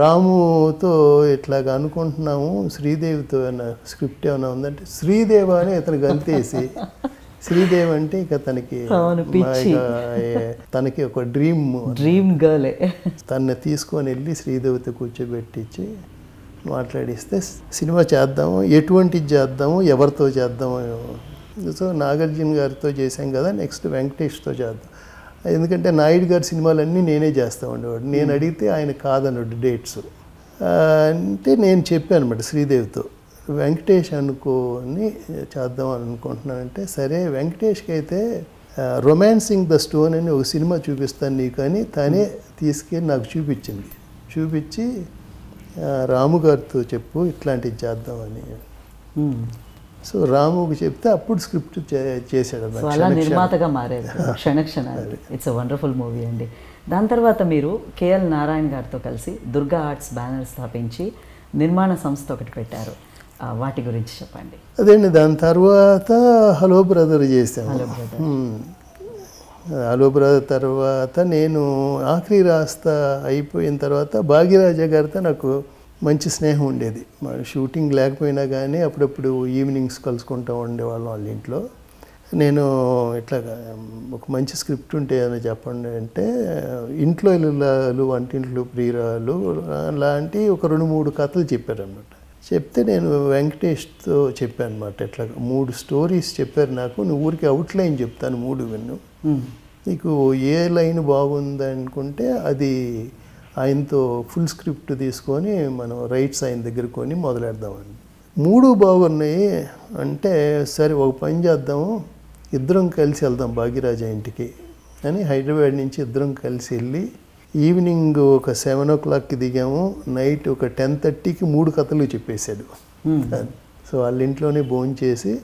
రాముతో ఇట్లాగా అనుకుంటున్నాము, శ్రీదేవితో ఏమైనా స్క్రిప్ట్ ఏమైనా ఉందంటే, శ్రీదేవి అని ఇతను గంతేసి, శ్రీదేవి అంటే ఇక తనకి ఒక డ్రీమ్ గర్ల్, తనని తీసుకొని వెళ్ళి శ్రీదేవితో కూర్చోబెట్టించి మాట్లాడిస్తే సినిమా చేద్దాము, ఎటువంటిది చేద్దాము, ఎవరితో చేద్దాము. సో నాగార్జున గారితో చేసాం కదా, నెక్స్ట్ వెంకటేష్తో చేద్దాం. ఎందుకంటే నాయుడు గారి సినిమాలన్నీ నేనే చేస్తూ ఉండేవాడు. నేను అడిగితే ఆయన కాదన్నాడు డేట్స్. అంటే నేను చెప్పాను అనమాట శ్రీదేవితో, వెంకటేష్ అనుకోని చేద్దామని అనుకుంటున్నానంటే, సరే వెంకటేష్కి అయితే రొమాన్సింగ్ ద స్టోన్ అని ఒక సినిమా చూపిస్తాను నీకు అని తనే తీసుకెళ్ళి నాకు చూపించి రాము గారితో చెప్పు ఇట్లాంటివి చేద్దామని. సో రాముకి చెప్తే అప్పుడు స్క్రిప్ట్ చేశాడు. అలా నిర్మాతగా మారారు క్షణక్షణాలు. ఇట్స్ అ వండర్ఫుల్ మూవీ అండి. దాని తర్వాత మీరు కేఎల్ నారాయణ గారితో కలిసి దుర్గా ఆర్ట్స్ బ్యానర్ స్థాపించి నిర్మాణ సంస్థ ఒకటి పెట్టారు. వాటి గురించి చెప్పండి. అదేండి, దాని తర్వాత హలో బ్రదర్ చేశాను. హలో బ్రదర్ తర్వాత నేను ఆఖరి రాస్తా అయిపోయిన తర్వాత భాగ్యరాజా గారితో నాకు మంచి స్నేహం ఉండేది. షూటింగ్ లేకపోయినా కానీ అప్పుడప్పుడు ఈవినింగ్స్ కలుసుకుంటూ ఉండేవాళ్ళం వాళ్ళ ఇంట్లో. నేను ఇట్లా ఒక మంచి స్క్రిప్ట్ ఉంటే అని చెప్పండి అంటే, ఇంట్లో ఇల్లాలు వంటింట్లో ప్రియురాలు లాంటి ఒక 2-3 కథలు చెప్పారనమాట. చెప్తే నేను వెంకటేష్తో చెప్పాను అనమాట. ఇట్లా 3 స్టోరీస్ చెప్పారు నాకు, నువ్వు ఊరికి అవుట్లైన్ చెప్తాను 3 విన్ను, నీకు ఏ లైన్ బాగుంది అనుకుంటే అది ఆయనతో ఫుల్ స్క్రిప్ట్ తీసుకొని మనం రైట్స్ ఆయన దగ్గర కొని మొదలెడదామని. 3 బాగున్నాయి అంటే, సరే ఒక పని చేద్దాము, ఇద్దరం కలిసి వెళ్దాం భాగ్యరాజా ఇంటికి అని హైదరాబాద్ నుంచి ఇద్దరం కలిసి వెళ్ళి ఈవినింగ్ ఒక 7 o'clockకి దిగాము. నైట్ ఒక 10:30కి 3 కథలు చెప్పేశాడు. సో వాళ్ళ ఇంట్లోనే భోజనం చేసి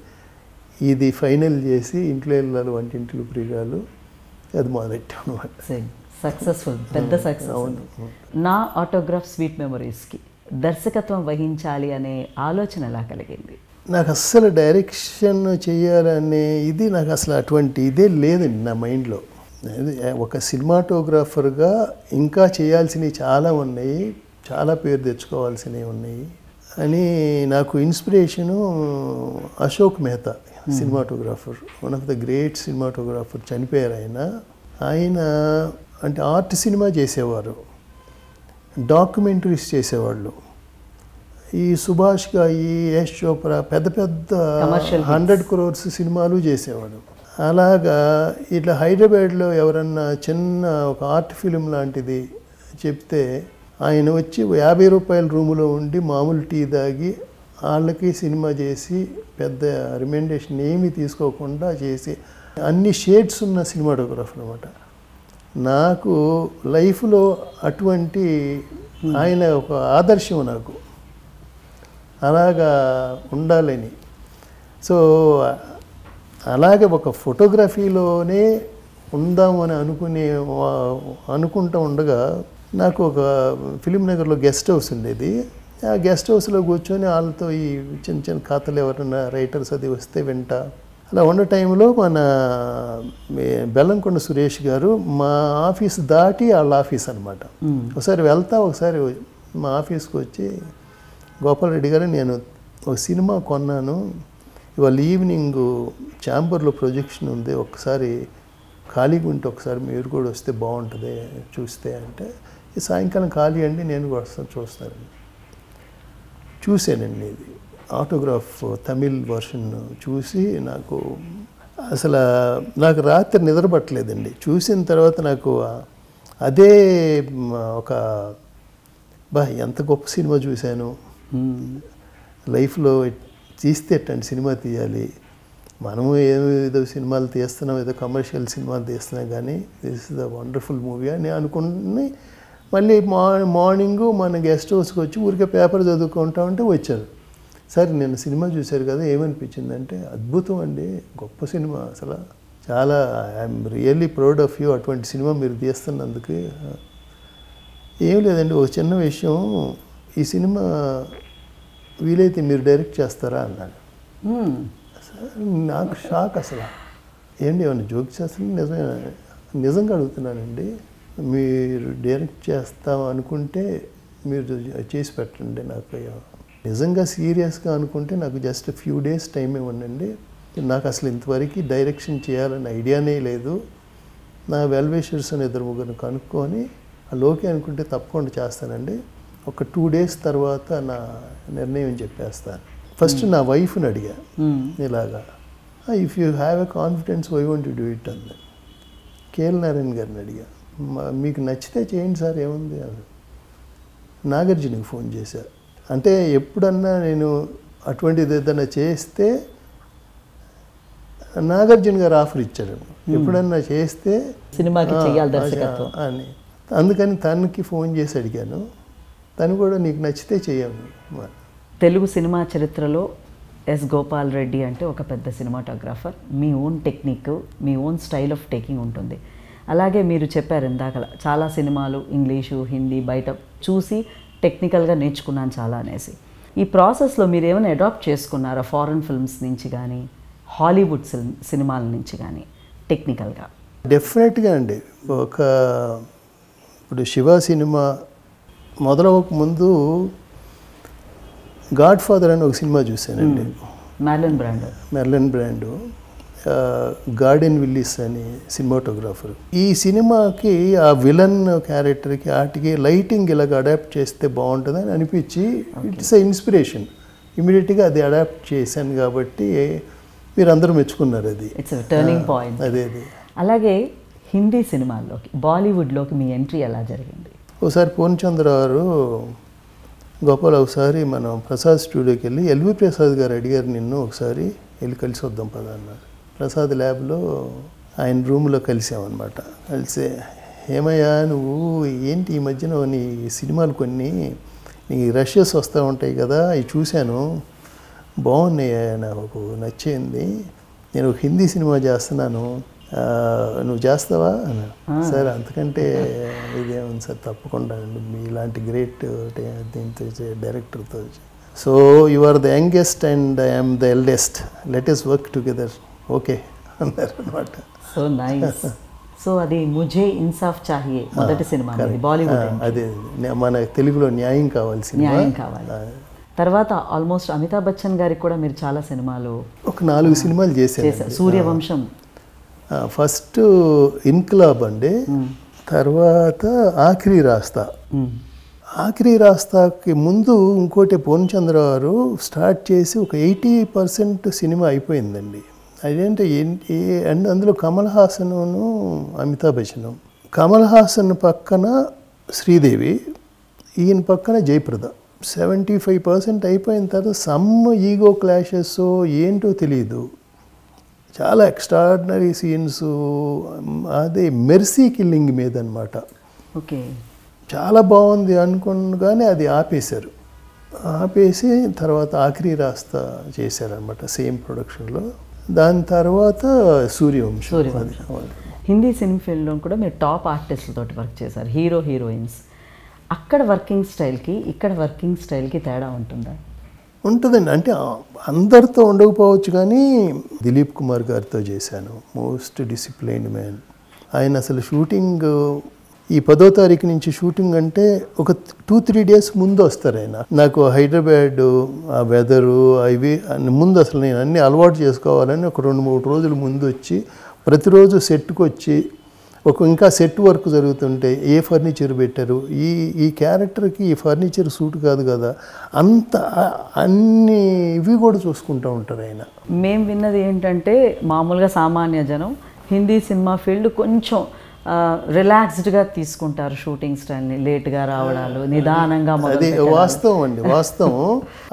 ఇది ఫైనల్ చేసి ఇంట్లో వెళ్ళాలి వంటింట్లో ప్రియురాలు అది మొదలెట్టాం అనమాట. సక్సెస్ఫుల్, పెద్ద సక్సెస్. నా ఆటోగ్రాఫ్ స్వీట్ మెమరీస్కి దర్శకత్వం వహించాలి అనే ఆలోచన ఎలా కలిగింది? నాకు అస్సలు డైరెక్షన్ చేయాలనే ఇది నాకు అసలు అటువంటి ఇదే లేదండి నా మైండ్లో. ఒక సినిమాటోగ్రాఫర్గా ఇంకా చేయాల్సినవి చాలా ఉన్నాయి, చాలా పేరు తెచ్చుకోవాల్సినవి ఉన్నాయి అని నాకు inspiration Ashok Mehta cinematographer, one of the great cinematographer, చనిపోయారు ఆయన అంటే ఆర్ట్ సినిమా చేసేవారు, డాక్యుమెంటరీస్ చేసేవాళ్ళు. ఈ సుభాష్ గాయి, యశ్ చోప్రా పెద్ద పెద్ద 100 crores సినిమాలు చేసేవాడు. అలాగా ఇట్లా హైదరాబాద్లో ఎవరన్నా చిన్న ఒక ఆర్ట్ ఫిలిం లాంటిది చెప్తే ఆయన వచ్చి 50 రూపాయల రూములో ఉండి మామూలు టీ తాగి వాళ్ళకి సినిమా చేసి పెద్ద రికమెండేషన్ ఏమీ తీసుకోకుండా చేసి అన్ని షేడ్స్ ఉన్న సినిమాటోగ్రాఫర్ అనమాట. నాకు లైఫ్లో అటువంటి ఆయన ఒక ఆదర్శం నాకు, అలాగా ఉండాలని. సో అలాగే ఒక ఫోటోగ్రఫీలోనే ఉందాము అని అనుకుంటూ ఉండగా నాకు ఒక ఫిలిం నగర్లో గెస్ట్ హౌస్ ఉండేది. ఆ గెస్ట్ హౌస్లో కూర్చొని వాళ్ళతో ఈ చిన్న చిన్న కథలు ఎవరైనా రైటర్స్ అది వస్తే వింటా. అలా ఉన్న టైంలో మన బెల్లంకొండ సురేష్ గారు మా ఆఫీస్ దాటి వాళ్ళ ఆఫీస్ అనమాట. ఒకసారి వెళ్తా, ఒకసారి మా ఆఫీస్కి వచ్చి, గోపాల్ రెడ్డి గారు నేను ఒక సినిమా కొన్నాను, ఇవాళ ఈవినింగ్ ఛాంబర్లో ప్రొజెక్షన్ ఉంది, ఒకసారి ఖాళీగా ఉంటే ఒకసారి మీరు కూడా వస్తే బాగుంటుంది చూస్తే అంటే, ఈ సాయంకాలం ఖాళీ అండి నేను కూడా వస్తాను చూస్తానండి. చూశానండి ఇది ఆటోగ్రాఫ్ తమిళ్ వర్షన్ చూసి నాకు రాత్రి నిద్రపట్టలేదండి. చూసిన తర్వాత నాకు అదే ఒక ఎంత గొప్ప సినిమా చూశాను, లైఫ్లో తీస్తే అట్లాంటి సినిమా తీయాలి. మనము ఏదో సినిమాలు తీస్తున్నాం, ఏదో కమర్షియల్ సినిమాలు తీస్తున్నాం, కానీ this is the wonderful movie అని అనుకుని మళ్ళీ మార్నింగు మన గెస్ట్ హౌస్కి వచ్చి ఊరికే పేపర్ చదువుకుంటా ఉంటే వచ్చారు. సరే నేను సినిమా చూశారు కదా ఏమనిపించింది అంటే, అద్భుతం అండి, గొప్ప సినిమా, అసలు చాలా I'm really proud of you, అటువంటి సినిమా మీరు తీస్తున్నందుకు. ఏం లేదండి, ఒక చిన్న విషయం, ఈ సినిమా వీలైతే మీరు డైరెక్ట్ చేస్తారా అన్నాడు. నాకు షాక్ అసలు. ఏంటి ఏమన్నా జోక్ చేస్తున్నా? నిజంగా అడుగుతున్నానండి, మీరు డైరెక్ట్ చేస్తాం అనుకుంటే మీరు చేసి పెట్టండి, నాకు నిజంగా సీరియస్గా అనుకుంటే నాకు జస్ట్ ఫ్యూ డేస్ టైం ఇవ్వండి, నాకు అసలు ఇంతవరకు డైరెక్షన్ చేయాలని ఐడియానే లేదు, నా వెల్విషర్స్ అని 2-3 కనుక్కొని లోకే అనుకుంటే తప్పకుండా చేస్తానండి, ఒక 2 days తర్వాత నా నిర్ణయం చెప్పేస్తాను. ఫస్ట్ నా వైఫ్ని అడిగా ఇలాగా, if you have a confidence why want you do it అంది. కేఎల్ నారాయణ గారిని అడిగా, మీకు నచ్చితే చేయండి సార్ ఏముంది అని. నాగార్జునకి ఫోన్ చేశారు. అంటే ఎప్పుడన్నా నేను అటువంటిది ఏదైనా చేస్తే నాగార్జున గారు ఆఫర్ ఇచ్చారు, ఎప్పుడన్నా చేస్తే సినిమాకి చేయాలి దర్శకత్వం అని. అందుకని తనకి ఫోన్ చేసి అడిగాను, తను కూడా నీకు నచ్చితే చేయము. తెలుగు సినిమా చరిత్రలో ఎస్ గోపాల్ రెడ్డి అంటే ఒక పెద్ద cinematographer. Me own technique, me own style of taking ఉంటుంది. అలాగే మీరు చెప్పారు ఇందాక చాలా సినిమాలు ఇంగ్లీషు, హిందీ బయట చూసి టెక్నికల్గా నేర్చుకున్నాను చాలా అనేసి. ఈ ప్రాసెస్లో మీరు ఏమైనా అడాప్ట్ చేసుకున్నారా ఫారెన్ ఫిల్మ్స్ నుంచి కానీ హాలీవుడ్ సినిమాల నుంచి కానీ టెక్నికల్గా? డెఫినెట్గా అండి. ఇప్పుడు శివ సినిమా మొదలవక ముందు గాడ్ ఫాదర్ అని ఒక సినిమా చూశానండి, మెర్లిన్ బ్రాండో, గార్డెన్ విల్లిస్ అని సినిమాటోగ్రాఫర్. ఈ సినిమాకి ఆ విలన్ క్యారెక్టర్కి వాటికి లైటింగ్ ఇలాగ అడాప్ట్ చేస్తే బాగుంటుందని అనిపించి ఇట్స్ ఎ ఇన్స్పిరేషన్. ఇమీడియట్గా అది అడాప్ట్ చేశాను కాబట్టి మీరు అందరూ మెచ్చుకున్నారు. అది ఇట్స్ టర్నింగ్ పాయింట్. అదే అలాగే హిందీ సినిమాల్లోకి, బాలీవుడ్లోకి మీ ఎంట్రీ ఎలా జరిగింది? ఒకసారి పూర్ణచంద్ర గారు, గోపాల్ ఒకసారి మనం ప్రసాద్ స్టూడియోకి వెళ్ళి ఎల్వి ప్రసాద్ గారు అడిగారు నిన్ను ఒకసారి వెళ్ళి కలిసి వద్దాం పదా అన్నారు. ప్రసాద్ ల్యాబ్లో ఆయన రూమ్లో కలిసామన్నమాట. కలిసి ఏమయ్యా నువ్వు ఏంటి ఈ మధ్యన నీ సినిమాలు కొన్ని నీ రషెస్ వస్తూ ఉంటాయి కదా, అవి చూశాను బాగున్నాయి, నాకు నచ్చింది, నేను ఒక హిందీ సినిమా చేస్తున్నాను, నువ్వు చేస్తావా అన్నాడు. సార్ అంతకంటే ఇదేముంది సార్, తప్పకుండా అండి, మీలాంటి గ్రేట్ దీంతో డైరెక్టర్తో. So you are the youngest and I'm the eldest, let us work together, okay అన్నారు అనమాట. So nice. సో అది ముఝే ఇన్సాఫ్ చాహియే మొదటి సినిమా బాలీవుడ్. అదే మన తెలుగులో న్యాయం కావాలి, న్యాయం కావాలి. తర్వాత ఆల్మోస్ట్ అమితాబ్ బచ్చన్ గారికి కూడా మీరు చాలా సినిమాలు, ఒక 4 సినిమాలు చేశారు. సూర్యవంశం ఫస్ట్ ఇన్క్లాబ్ అండి, తర్వాత ఆఖరి రాస్తా. ఆఖరి రాస్తాకి ముందు ఇంకోటి పూర్ణచంద్ర గారు స్టార్ట్ చేసి ఒక 80% సినిమా అయిపోయిందండి. అదేంటే అండ్ అందులో కమల్ హాసను అమితాబ్ బచ్చన్. కమల్ హాసన్ పక్కన శ్రీదేవి, ఈయన పక్కన జయప్రద. 75% అయిపోయిన తర్వాత సమ్ ఈగో క్లాషెస్ ఏంటో తెలియదు, చాలా ఎక్స్ట్రాడినరీ సీన్స్. అదే మెర్సీ కిల్లింగ్ మీద అనమాట. ఓకే, చాలా బాగుంది అనుకోగానే అది ఆపేశారు. ఆపేసి తర్వాత ఆఖరి రాస్తా చేశారనమాట సేమ్ ప్రొడక్షన్లో. దాని తర్వాత సూర్యవంశం. హిందీ సినిమా ఫీల్డ్లో కూడా మీరు టాప్ ఆర్టిస్టులతోటి వర్క్ చేశారు, హీరో హీరోయిన్స్. అక్కడ వర్కింగ్ స్టైల్కి ఇక్కడ వర్కింగ్ స్టైల్కి తేడా ఉంటుందా? ఉంటుందండి. అంటే అందరితో ఉండకపోవచ్చు, కానీ దిలీప్ కుమార్ గారితో చేశాను. Most disciplined man. ఆయన అసలు షూటింగ్ ఈ 10వ తారీఖు నుంచి షూటింగ్ అంటే ఒక 2-3 డేస్ ముందు వస్తారు ఆయన. నాకు హైదరాబాద్ ఆ వెదరు ఇవి ముందు అసలు నేను అన్నీ అలవాటు చేసుకోవాలని ఒక 2-3 రోజుల ముందు వచ్చి ప్రతిరోజు సెట్కి వచ్చి ఇంకా సెట్ వర్క్ జరుగుతుంటే ఏ ఫర్నిచర్ పెట్టారు, ఈ క్యారెక్టర్కి ఈ ఫర్నిచర్ సూట్ కాదు కదా, అంత అన్ని ఇవి కూడా చూసుకుంటూ ఉంటారు ఆయన. మేము విన్నది ఏంటంటే మామూలుగా సామాన్య జనం హిందీ సినిమా ఫీల్డ్ కొంచెం రిలాక్స్డ్గా తీసుకుంటారు షూటింగ్ స్టైల్ని, లేట్గా రావడాలు, నిదానంగా. అది వాస్తవం అండి, వాస్తవం.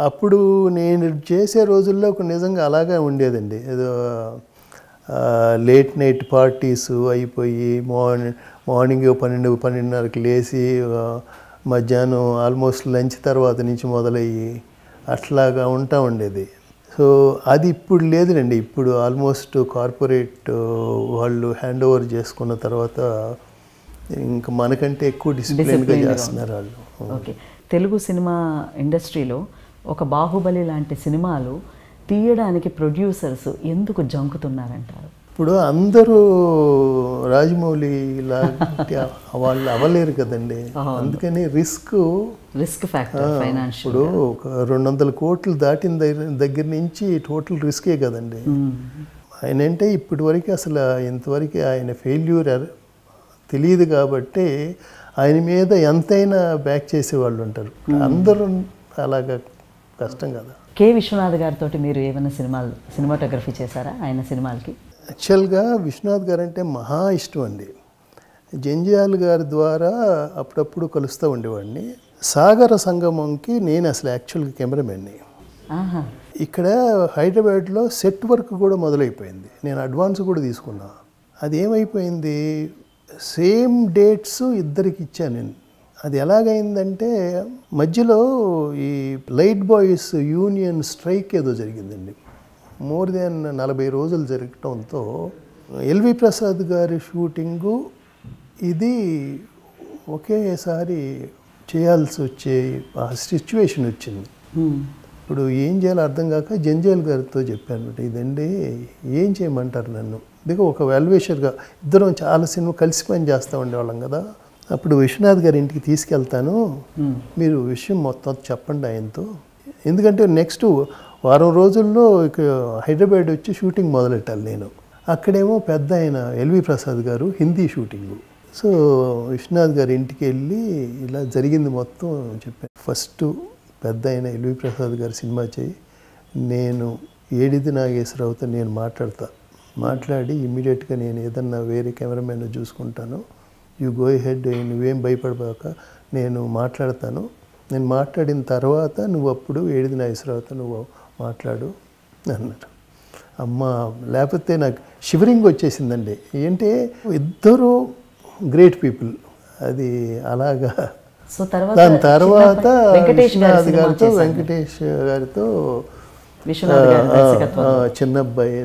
అప్పుడు నేను చేసే రోజుల్లో నిజంగా అలాగే ఉండేదండి. ఏదో లేట్ నైట్ పార్టీస్ అయిపోయి మార్నింగ్ 12-12:30కి లేచి మధ్యాహ్నం ఆల్మోస్ట్ లంచ్ తర్వాత నుంచి మొదలయ్యి అట్లాగా ఉంటా ఉండేది. సో అది ఇప్పుడు లేదులేండి. ఇప్పుడు ఆల్మోస్ట్ కార్పొరేట్ వాళ్ళు హ్యాండ్ ఓవర్ చేసుకున్న తర్వాత ఇంకా మనకంటే ఎక్కువ డిసిప్లిన్గా చేస్తున్నారు వాళ్ళు. ఓకే, తెలుగు సినిమా ఇండస్ట్రీలో ఒక బాహుబలి లాంటి సినిమాలు తీయడానికి ప్రొడ్యూసర్స్ ఎందుకు జంకుతున్నారంటారు? ఇప్పుడు అందరూ రాజమౌళి లాంటి వాళ్ళు అవ్వలేరు కదండి, అందుకని రిస్క్ ఫ్యాక్టర్ ఫైనాన్షియల్. ఇప్పుడు ఒక 200 కోట్లు దాటిన దగ్గర నుంచి టోటల్ రిస్కే కదండి. ఆయన అంటే ఇప్పటి వరకు అసలు ఇంతవరకు ఆయన ఫెయిల్యూర్ తెలియదు కాబట్టి ఆయన మీద ఎంతైనా బ్యాక్ చేసేవాళ్ళు ఉంటారు. అందరూ అలాగా కష్టం కదా. కె విశ్వనాథ్ గారితో మీరు ఏమైనా సినిమాటోగ్రఫీ చేశారా ఆయన సినిమాలకి? యాక్చువల్గా విశ్వనాథ్ గారు అంటే మహా ఇష్టం అండి. జంజాల్ గారి ద్వారా అప్పుడప్పుడు కలుస్తూ ఉండేవాడిని. సాగర సంగమంకి నేను అసలు యాక్చువల్గా కెమెరామెన్ని. ఇక్కడ హైదరాబాద్లో సెట్ వర్క్ కూడా మొదలైపోయింది. నేను అడ్వాన్స్ కూడా తీసుకున్నా. అది ఏమైపోయింది, సేమ్ డేట్స్ ఇద్దరికి ఇచ్చాను నేను. అది ఎలాగైందంటే మధ్యలో ఈ లైట్ బాయ్స్ యూనియన్ స్ట్రైక్ ఏదో జరిగిందండి. మోర్ దెన్ 40 రోజులు జరగటంతో ఎల్వి ప్రసాద్ గారి షూటింగు ఇది ఒకేసారి చేయాల్సి వచ్చే సిచ్యువేషన్ వచ్చింది. ఇప్పుడు ఏం చేయాలో అర్థం కాక జంజాల్ గారితో చెప్పాను, ఇదండి ఏం చేయమంటారు నన్ను. ఇదిగో ఒక వెల్విషర్గా ఇద్దరం చాలా సినిమా కలిసి పని చేస్తూ ఉండేవాళ్ళం కదా. అప్పుడు విశ్వనాథ్ గారి ఇంటికి తీసుకెళ్తాను, మీరు విషయం మొత్తం చెప్పండి ఆయనతో. ఎందుకంటే నెక్స్ట్ వారం రోజుల్లో ఇక హైదరాబాద్ వచ్చి షూటింగ్ మొదలెట్టాలి నేను. అక్కడేమో పెద్ద ఆయన ఎల్వి ప్రసాద్ గారు హిందీ షూటింగు. సో విశ్వనాథ్ గారి ఇంటికి వెళ్ళి ఇలా జరిగింది మొత్తం చెప్పాను. ఫస్ట్ పెద్ద ఆయన ఎల్వి ప్రసాద్ గారు సినిమా చేయి, నేను ఏడిది నాగేశ్వరరావుతో నేను మాట్లాడి ఇమ్మీడియట్గా నేను ఏదన్నా వేరే కెమెరామెన్ చూసుకుంటాను, యూ గో హెడ్, నువ్వేం భయపడబాక, నేను మాట్లాడతాను. నేను మాట్లాడిన తర్వాత నువ్వు అప్పుడు ఏడిది నాగేశ్వరరావుతో నువ్వు మాట్లాడు అన్నారు. అమ్మ, లేకపోతే నాకు షివరింగ్ వచ్చేసిందండి. ఏంటి ఇద్దరు గ్రేట్ పీపుల్. అది అలాగా. దాని తర్వాత విశ్వనాథ్ గారితో వెంకటేష్ గారితో చిన్నబ్బాయి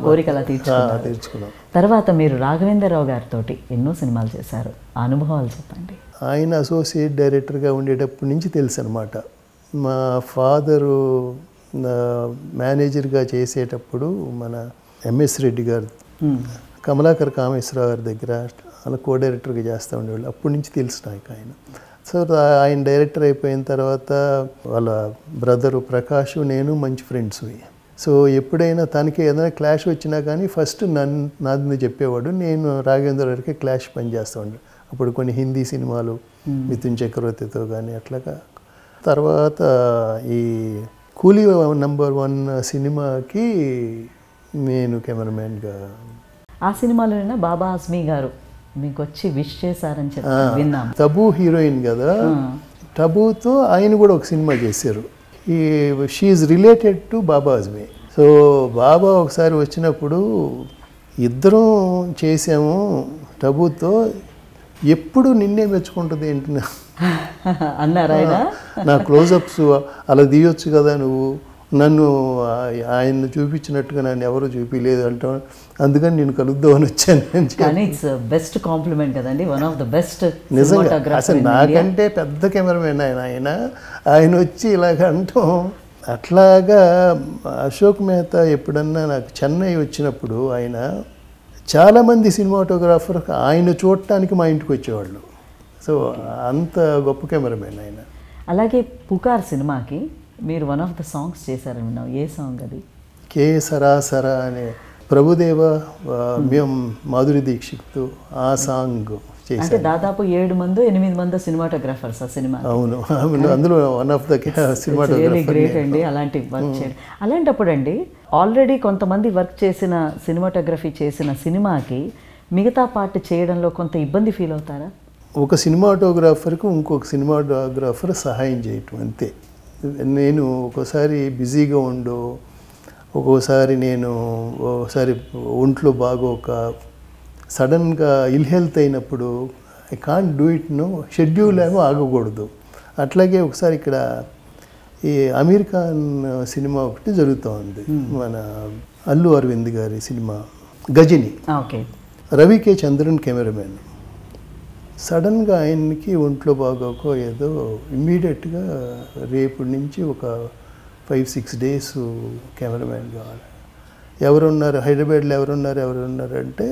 కోరిక అలా తీర్చుకున్నాం. తర్వాత మీరు రాఘవేంద్రరావు గారితో ఎన్నో సినిమాలు చేశారు, ఆ అనుభవాలు చెప్పండి. ఆయన అసోసియేట్ డైరెక్టర్గా ఉండేటప్పటి నుంచి తెలుసు అనమాట. మా ఫాదరు మేనేజర్గా చేసేటప్పుడు మన ఎంఎస్ రెడ్డి గారు, కమలాకర్ కామేశ్వరరావు గారి దగ్గర అలా కో డైరెక్టర్గా చేస్తూ ఉండేవాళ్ళు. అప్పటి నుంచి తెలుసు నాకు ఆయన. సో ఆయన డైరెక్టర్ అయిపోయిన తర్వాత వాళ్ళ బ్రదరు ప్రకాష్ నేను మంచి ఫ్రెండ్స్. సో ఎప్పుడైనా తనకి ఏదైనా క్లాష్ వచ్చినా కానీ ఫస్ట్ నాది చెప్పేవాడు. నేను రాఘవేంద్ర గారికి క్లాష్ పని చేస్తూ ఉండే. అప్పుడు కొన్ని హిందీ సినిమాలు మిథున్ చక్రవర్తితో కానీ అట్లాగా. తర్వాత ఈ కూలీ #1 సినిమాకి నేను కెమెరామెన్గా. ఆ సినిమాలోనే బాబా ఆజ్మీ గారు మీకు వచ్చి విష్ చేశారని చెప్పి విన్నాం. టబూ హీరోయిన్ కదా, టబూతో ఆయన కూడా ఒక సినిమా చేశారు. She's related to Baba Azmi. So Baba ఒకసారి వచ్చినప్పుడు ఇద్దరం చేసాము టబూతో, ఎప్పుడు నిన్నే మెచ్చుకుంటుంది ఏంటి అన్నారు ఆయన. నా క్లోజప్స్ అలా తీయొచ్చు కదా నువ్వు, నన్ను ఆయన్ని చూపించినట్టుగా నన్ను ఎవరు చూపించలేదు అంటాం, అందుకని నేను కలుద్దామని వచ్చాను. కానీ ఇట్స్ బెస్ట్ కాంప్లిమెంట్ కదండి, వన్ ఆఫ్ ద బెస్ట్. నిజంగా అసలు నాకంటే పెద్ద కెమెరామెన్ ఆయన వచ్చి ఇలాగ అంటాం. అట్లాగా అశోక్ మెహతా ఎప్పుడన్నా నాకు చెన్నై వచ్చినప్పుడు ఆయన చాలామంది సినిమాటోగ్రాఫర్ ఆయన చూడటానికి మా ఇంటికి వచ్చేవాళ్ళు. సో అంత గొప్ప కెమెరామెన్ ఆయన. అలాగే పుకార్ సినిమాకి మీరు వన్ ఆఫ్ ద సాంగ్స్ చేశారని విన్నాం. ఏ సాంగ్ అది? కే సరాసరా అనే ప్రభుదేవ మేము మాధురి దీక్షిత్ ఆ సాంగ్ అంటే చేశాను. దాదాపు 7-8 మంది సినిమాటోగ్రాఫర్స్ ఆ సినిమా. అవును, అందులో one of the cinematographer. Great అండి అలాంటి వర్క్ చేయడం. అలాంటప్పుడు అండి ఆల్రెడీ కొంతమంది వర్క్ చేసిన సినిమాటోగ్రఫీ చేసిన సినిమాకి మిగతా పార్ట్ చేయడంలో కొంత ఇబ్బంది ఫీల్ అవుతారా? ఒక సినిమాటోగ్రాఫర్కి ఇంకొక సినిమాటోగ్రాఫర్ సహాయం చేయటం అంతే. నేను ఒక్కోసారి బిజీగా ఉండు, ఒక్కోసారి ఒకసారి ఒంట్లో బాగోక సడన్గా ఇల్ హెల్త్ అయినప్పుడు I can't do it. Schedule ఏమో ఆగకూడదు. అట్లాగే ఒకసారి ఇక్కడ ఈ అమీర్ ఖాన్ సినిమా ఒకటి జరుగుతూ ఉంది, మన అల్లు అరవింద్ గారి సినిమా గజిని. ఓకే. రవి కే చంద్రన్ కెమెరామెన్. సడన్గా ఆయనకి ఒంట్లో బాగోకో ఏదో ఇమ్మీడియట్గా రేపు నుంచి ఒక 5-6 డేస్ కెమెరామెన్ కావాలి. ఎవరున్నారు హైదరాబాద్లో, ఎవరున్నారు అంటే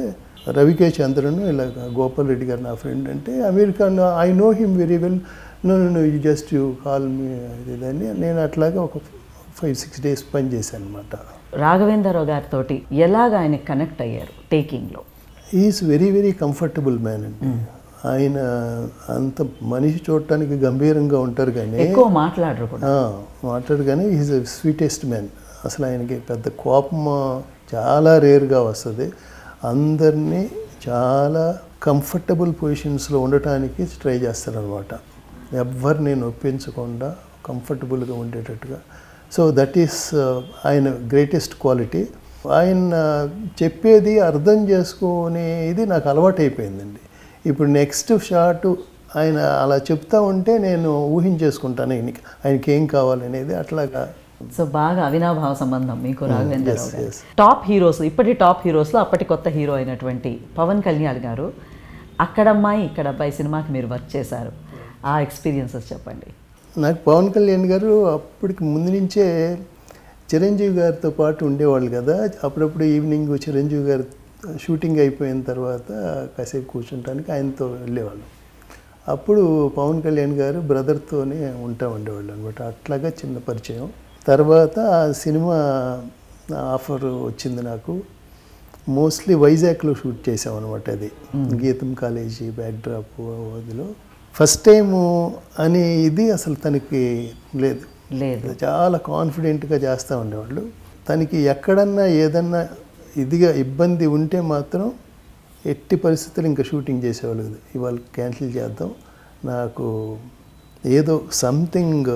రవికే చంద్రన్, ఇలా గోపాల్ రెడ్డి గారు నా ఫ్రెండ్ అంటే, Aamir Khan I know him very well, no you just you call me ఇదని. నేను అట్లాగా ఒక 5-6 డేస్ పనిచేశాను అనమాట. రాఘవేంద్రరావు గారితో ఎలాగ ఆయన కనెక్ట్ అయ్యారు టేకింగ్లో? Is very very comfortable man అండి. ఆయన అంత మనిషి చూడటానికి గంభీరంగా ఉంటారు కానీ ఎక్కువ మాట్లాడరు కానీ ఈజ్ ఎ స్వీటెస్ట్ మ్యాన్. అసలు ఆయనకి పెద్ద కోపం చాలా రేర్గా వస్తుంది. అందరినీ చాలా కంఫర్టబుల్ పొజిషన్స్లో ఉండటానికి ట్రై చేస్తారనమాట. ఎవరిని నొప్పించకుండా కంఫర్టబుల్గా ఉండేటట్టుగా. సో దట్ ఈస్ ఆయన గ్రేటెస్ట్ క్వాలిటీ. ఆయన చెప్పేది అర్థం చేసుకునేది నాకు అలవాటు అయిపోయిందండి. ఇప్పుడు నెక్స్ట్ షాట్ ఆయన అలా చెప్తా ఉంటే నేను ఊహించేసుకుంటాను ఆయనకి ఏం కావాలనేది. అట్లాగా సో బాగా అవినాభావ సంబంధం మీకు రాఘవేంద్రరావు గారు. టాప్ హీరోస్, ఇప్పటి టాప్ హీరోస్లో అప్పటి కొత్త హీరో అయినటువంటి పవన్ కళ్యాణ్ గారు అక్కడమ్మాయి ఇక్కడ అబ్బాయి సినిమాకి మీరు వర్క్ చేశారు. ఆ ఎక్స్పీరియన్సెస్ చెప్పండి. నాకు పవన్ కళ్యాణ్ గారు అప్పటికి ముందు నుంచే చిరంజీవి గారితో పాటు ఉండేవాళ్ళు కదా. అప్పుడప్పుడు ఈవినింగ్ చిరంజీవి గారు షూటింగ్ అయిపోయిన తర్వాత కాసేపు కూర్చుంటానికి ఆయనతో వెళ్ళేవాళ్ళు. అప్పుడు పవన్ కళ్యాణ్ గారు బ్రదర్తోనే ఉండేవాళ్ళు అనమాట. అట్లాగా చిన్న పరిచయం. తర్వాత ఆ సినిమా ఆఫర్ వచ్చింది నాకు. మోస్ట్లీ వైజాగ్లో షూట్ చేసామన్నమాట. అది గీతం కాలేజీ బ్యాక్డ్రాప్ అదిలో ఫస్ట్ టైము అని ఇది అసలు తనకి లేదు. చాలా కాన్ఫిడెంట్గా చేస్తూ ఉండేవాళ్ళు. తనకి ఎక్కడన్నా ఏదన్నా ఇదిగా ఇబ్బంది ఉంటే మాత్రం ఎట్టి పరిస్థితులు ఇంకా షూటింగ్ చేసేవాళ్ళు కదా. ఇవాళ క్యాన్సిల్ చేద్దాం, నాకు ఏదో సంథింగ్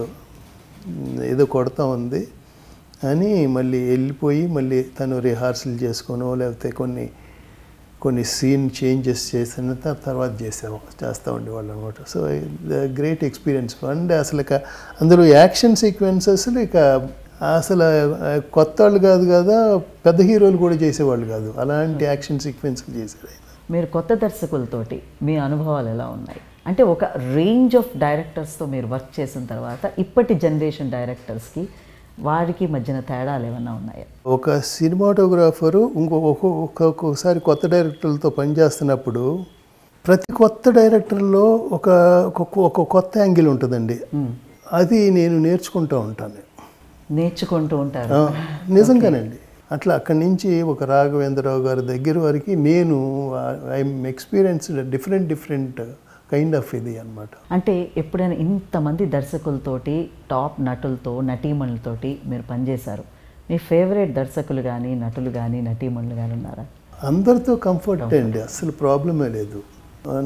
ఏదో కొడతా ఉంది అని మళ్ళీ వెళ్ళిపోయి మళ్ళీ తను రిహార్సల్ చేసుకోనో లేకపోతే కొన్ని సీన్ చేంజెస్ చేసిన తర్వాత చేస్తూ ఉండేవాళ్ళు అనమాట. So great experience. అండ్ అసలు ఇక అందులో యాక్షన్ సీక్వెన్సెస్లు ఇక అసలు కొత్త వాళ్ళు కాదు కదా, పెద్ద హీరోలు కూడా చేసేవాళ్ళు కాదు, అలాంటి యాక్షన్ సీక్వెన్స్లు చేశారు ఆయన. మీరు కొత్త దర్శకులతోటి మీ అనుభవాలు ఎలా ఉన్నాయి? అంటే ఒక రేంజ్ ఆఫ్ డైరెక్టర్స్తో మీరు వర్క్ చేసిన తర్వాత ఇప్పటి జనరేషన్ డైరెక్టర్స్కి వారికి మధ్యన తేడాలు ఏమన్నా ఉన్నాయా? ఒక సినిమాటోగ్రాఫరు ఒక్కొక్కసారి కొత్త డైరెక్టర్లతో పనిచేస్తున్నప్పుడు ప్రతి కొత్త డైరెక్టర్లో ఒక కొత్త యాంగిల్ ఉంటుందండి. అది నేను నేర్చుకుంటూ ఉంటాను. నేర్చుకుంటూ ఉంటారు నిజంగానండి. అట్లా అక్కడి నుంచి ఒక రాఘవేంద్రరావు గారి దగ్గర వరకు నేను I'm experienced different kind of ఇది అనమాట. అంటే ఎప్పుడైనా ఇంతమంది దర్శకులతోటి టాప్ నటులతో నటీమణులతోటి మీరు పనిచేశారు, మీ ఫేవరెట్ దర్శకులు కానీ నటులు కానీ నటీమణులు కానీ ఉన్నారా? అందరితో కంఫర్ట్ అండి, అసలు ప్రాబ్లమే లేదు.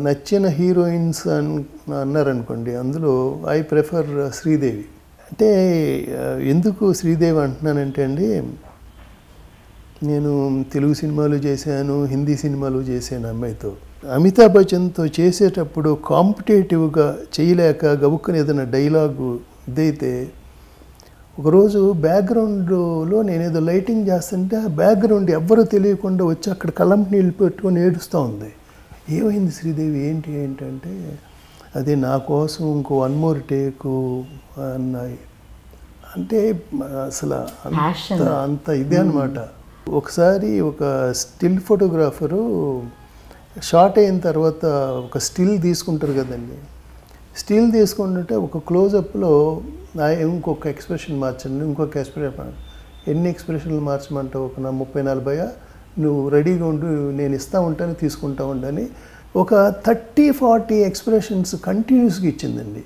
నచ్చిన హీరోయిన్స్ అన్నారనుకోండి, అందులో ఐ ప్రిఫర్ శ్రీదేవి. అంటే ఎందుకు శ్రీదేవి అంటున్నానంటే అండి, నేను తెలుగు సినిమాలు చేశాను, హిందీ సినిమాలు చేశాను అమ్మాయితో. అమితాబ్ బచ్చన్తో చేసేటప్పుడు కాంపిటేటివ్గా చేయలేక గబుక్కుని ఏదైనా డైలాగు ఇదైతే, ఒకరోజు బ్యాక్గ్రౌండ్లో నేనేదో లైటింగ్ చేస్తుంటే ఆ బ్యాక్గ్రౌండ్ ఎవ్వరూ తెలియకుండా వచ్చి అక్కడ కళ్ళం నీళ్ళు పెట్టుకొని ఏడుస్తూ ఉంది. ఏమైంది శ్రీదేవి ఏంటంటే, అది నా కోసం ఇంకో 1 more టేకు అన్నాయి. అంటే అసలు అంత ఇదే అనమాట. ఒకసారి ఒక స్టిల్ ఫోటోగ్రాఫరు షార్ట్ అయిన తర్వాత ఒక స్టిల్ తీసుకుంటారు కదండి, స్టిల్ తీసుకుంటుంటే ఒక క్లోజప్లో ఇంకొక ఎక్స్ప్రెషన్ మార్చండి, ఇంకొక ఎక్స్ప్రెషన్, ఎన్ని ఎక్స్ప్రెషన్లు మార్చమంటావు, ఒక 30-40 నువ్వు రెడీగా ఉండు, నేను ఇస్తూ ఉంటాను తీసుకుంటా ఉండని ఒక 30-40 ఎక్స్ప్రెషన్స్ కంటిన్యూస్గా ఇచ్చిందండి.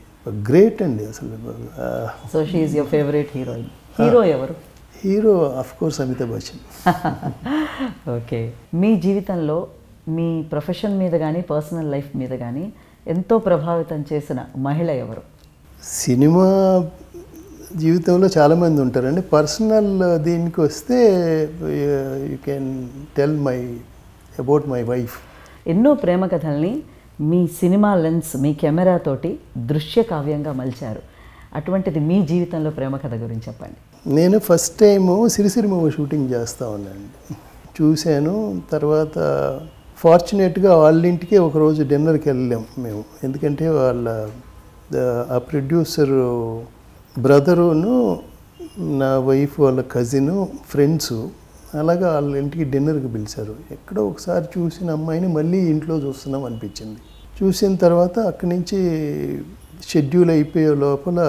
గ్రేట్ అండి అసలు. So she is your favourite heroine. Hero ఎవరు? Hero of course Amitabh Bachchan. Okay, మీ జీవితంలో మీ ప్రొఫెషన్ మీద కానీ పర్సనల్ లైఫ్ మీద కానీ ఎంతో ప్రభావితం చేసిన మహిళ ఎవరు? సినిమా జీవితంలో చాలామంది ఉంటారండి. పర్సనల్ దీనికి వస్తే you can tell about my wife. ఎన్నో ప్రేమ కథల్ని మీ సినిమా లెన్స్, మీ కెమెరాతోటి దృశ్య కావ్యంగా మలిచారు. అటువంటిది మీ జీవితంలో ప్రేమ కథ గురించి చెప్పండి. నేను first time Sirisiri movie shooting చేస్తూ ఉన్నాను, చూశాను. తర్వాత ఫార్చునేట్గా వాళ్ళ ఇంటికి ఒకరోజు డిన్నర్కి వెళ్ళాం మేము. ఎందుకంటే ఆ ప్రొడ్యూసర్ బ్రదరును, నా వైఫ్ వాళ్ళ కజిను, ఫ్రెండ్సు, అలాగా వాళ్ళ ఇంటికి డిన్నర్కి పిలిచారు. ఎక్కడో ఒకసారి చూసిన అమ్మాయిని మళ్ళీ ఇంట్లో చూస్తున్నాం అనిపించింది. చూసిన తర్వాత అక్కడి నుంచి షెడ్యూల్ అయిపోయే లోపల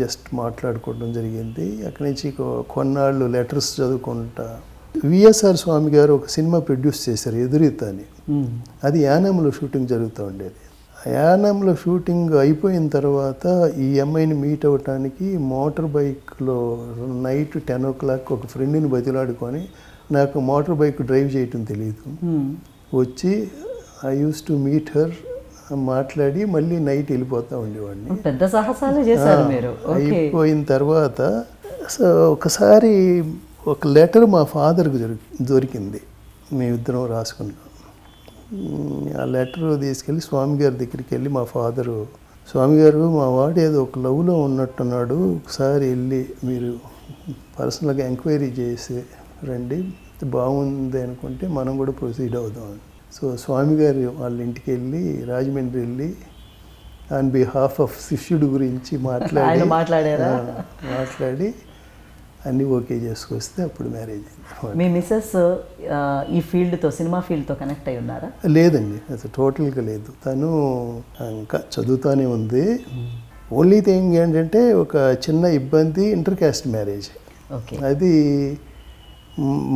జస్ట్ మాట్లాడుకోవడం జరిగింది. అక్కడి నుంచి కొన్నాళ్ళు లెటర్స్ చదువుకుంటా. విఎస్ఆర్ స్వామి గారు ఒక సినిమా ప్రొడ్యూస్ చేశారు, ఎదురీత అని. అది యానంలో షూటింగ్ జరుగుతూ ఉండేది. యానంలో షూటింగ్ అయిపోయిన తర్వాత ఈ అమ్మాయిని మీట్ అవ్వటానికి మోటార్ బైక్లో నైట్ 10 o'clock ఒక ఫ్రెండ్ని బతిలాడుకొని, నాకు మోటార్ బైక్ డ్రైవ్ చేయటం తెలియదు, వచ్చి I use to meet her, మాట్లాడి మళ్ళీ నైట్ వెళ్ళిపోతూ ఉండేవాడిని. పెద్ద సాహసాలు చేశారు మీరు. అయిపోయిన తర్వాత ఒకసారి ఒక లెటర్ మా ఫాదర్కి దొరికింది, మేమిద్దరం రాసుకున్నాం. ఆ లెటర్ తీసుకెళ్ళి స్వామి గారి దగ్గరికి వెళ్ళి మా ఫాదరు, స్వామి గారు మా వాడు ఏదో ఒక లవ్లో ఉన్నట్టున్నాడు, ఒకసారి వెళ్ళి మీరు పర్సనల్గా ఎంక్వైరీ చేసి రండి, బాగుంది అనుకుంటే మనం కూడా ప్రొసీడ్ అవుదాం. సో స్వామి గారు వాళ్ళ ఇంటికి వెళ్ళి రాజమండ్రి వెళ్ళి ఆన్ బిహాఫ్ ఆఫ్ శిష్యుడు గురించి మాట్లాడి అన్నీ ఓకే చేసుకొస్తే అప్పుడు మ్యారేజ్ అయింది. మీ మిస్సెస్ ఈ ఫీల్డ్తో, సినిమా ఫీల్డ్తో కనెక్ట్ అయి ఉన్నారా? లేదండి, అసలు టోటల్గా లేదు. తను ఇంకా చదువుతూనే ఉంది. ఓన్లీ థింగ్ ఏంటంటే ఒక చిన్న ఇబ్బంది, ఇంటర్ క్యాస్ట్ మ్యారేజ్. అది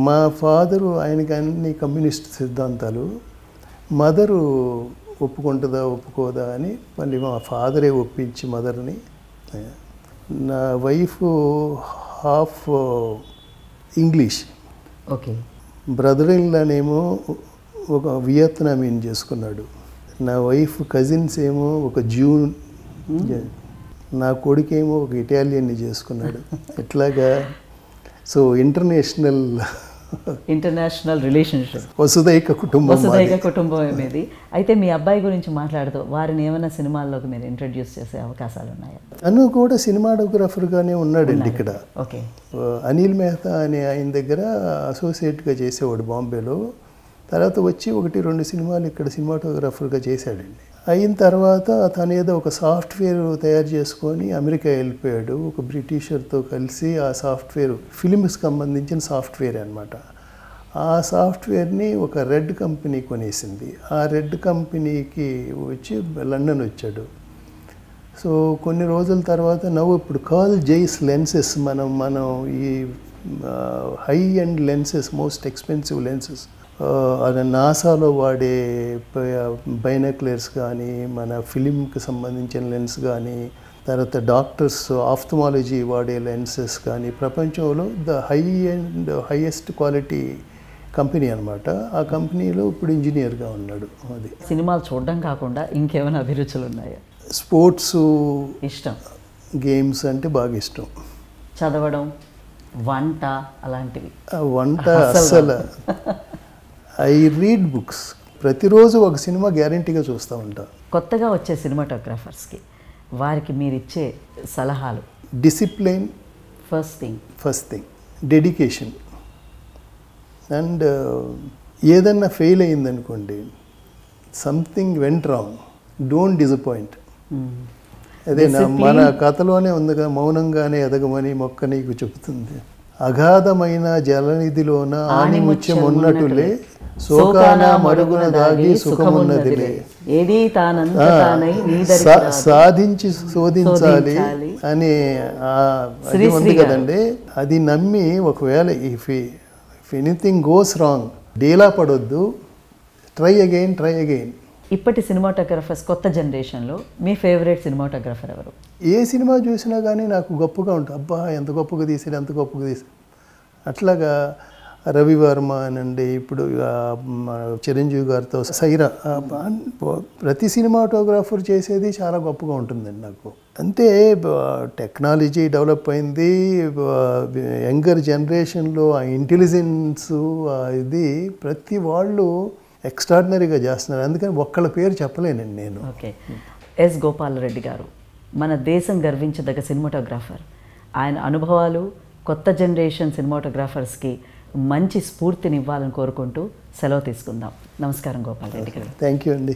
మా ఫాదరు, ఆయనకి అన్ని కమ్యూనిస్ట్ సిద్ధాంతాలు, మదరు ఒప్పుకుంటుందా ఒప్పుకోదా అని మళ్ళీ మా ఫాదరే ఒప్పించి మదర్ని. నా wife half English. Okay. Brother ఇన్లానేమో ఒక వియత్నామీని చేసుకున్నాడు. నా వైఫ్ కజిన్స్ ఏమో ఒక జూన్, నా కొడుకేమో ఒక ఇటాలియన్ని చేసుకున్నాడు. ఇట్లాగా సో ఇంటర్నేషనల్ రిలేషన్షిప్, వసుదైక కుటుంబం అనేది. అయితే మీ అబ్బాయి గురించి మాట్లాడుతూ వారిని ఏమైనా సినిమాల్లోకి మీరు ఇంట్రడ్యూస్ చేసే అవకాశాలు ఉన్నాయా? తను కూడా సినిమాటోగ్రాఫర్గానే ఉన్నాడండి ఇక్కడ. ఓకే. అనిల్ మెహతా అనే ఆయన దగ్గర అసోసియేట్గా చేసేవాడు బాంబేలో. తర్వాత వచ్చి 1-2 సినిమాలు ఇక్కడ సినిమాటోగ్రాఫర్గా చేశాడండి. అయిన తర్వాత తను ఏదో ఒక సాఫ్ట్వేర్ తయారు చేసుకొని అమెరికా వెళ్ళిపోయాడు. ఒక బ్రిటిషర్తో కలిసి ఆ సాఫ్ట్వేర్, ఫిలిమ్స్కి సంబంధించిన సాఫ్ట్వేర్ అనమాట. ఆ సాఫ్ట్వేర్ని ఒక రెడ్ కంపెనీ కొనేసింది. ఆ రెడ్ కంపెనీకి వచ్చి లండన్ వచ్చాడు. సో కొన్ని రోజుల తర్వాత ఇప్పుడు కాల్ జైస్ లెన్సెస్ మనం ఈ high and lenses, most expensive lenses, అది నాసాలో వాడే బైనాక్యులర్స్ కానీ, మన ఫిలింకి సంబంధించిన లెన్స్ కానీ, తర్వాత డాక్టర్స్ ఆఫ్థమాలజీ వాడే లెన్సెస్ కానీ, ప్రపంచంలో the high and highest quality company అనమాట. ఆ కంపెనీలో ఇప్పుడు ఇంజనీర్గా ఉన్నాడు. అది సినిమాలు చూడడం కాకుండా ఇంకేమైనా అభిరుచులు ఉన్నాయా? స్పోర్ట్స్ ఇష్టం, గేమ్స్ అంటే బాగా ఇష్టం. చదవడం, వంట అలాంటివి? వంట అస్సలు. I read books. ప్రతిరోజు ఒక సినిమా గ్యారంటీగా చూస్తూ ఉంటా. కొత్తగా వచ్చే సినిమాటోగ్రాఫర్స్కి వారికి మీరు ఇచ్చే సలహాలు? Discipline first thing, dedication. And ఏదన్నా ఫెయిల్ అయిందనుకోండి, something went wrong, don't disappoint. అదే మన కథలోనే ఉంది కదా, మౌనంగానే ఎదగమని మొక్క నీకు చెబుతుంది. అగాధమైన జలనిధిలోన ఆణిముత్యం ఉన్నట్టులే, శోకాన మరుగున దాగి సుఖమున్నదిలే, సాధించి శోధించాలి అనే అది ఉంది కదండి. అది నమ్మి ఒకవేళ ఇఫ్ ఎనీథింగ్ గోస్ రాంగ్, డీలా పడొద్దు, ట్రై అగైన్. ఇప్పటి సినిమాటోగ్రఫర్స్, కొత్త జనరేషన్లో మీ ఫేవరెట్ సినిమాటోగ్రఫర్ ఎవరు? ఏ సినిమా చూసినా కానీ నాకు గొప్పగా ఉంటుంది. అబ్బా ఎంత గొప్పగా తీసాడు. అట్లాగా రవివర్మ అనండి, ఇప్పుడు చిరంజీవి గారితో సైరా, ప్రతి సినిమాటోగ్రాఫర్ చేసేది చాలా గొప్పగా ఉంటుందండి నాకు. అంతే, టెక్నాలజీ డెవలప్ అయింది, యంగర్ జనరేషన్లో ఆ ఇంటెలిజెన్స్ ఇది ప్రతి వాళ్ళు ఎక్స్ట్రాడినరీగా చేస్తున్నారు. అందుకని ఒక్కళ్ళ పేరు చెప్పలేనండి నేను. ఓకే. ఎస్ గోపాలరెడ్డి గారు మన దేశం గర్వించదగ్గ సినిమాటోగ్రాఫర్. ఆయన అనుభవాలు కొత్త జనరేషన్ సినిమాటోగ్రాఫర్స్కి మంచి స్ఫూర్తినివ్వాలని కోరుకుంటూ సెలవు తీసుకుందాం. నమస్కారం గోపాలరెడ్డి గారు. థ్యాంక్ యూ అండి.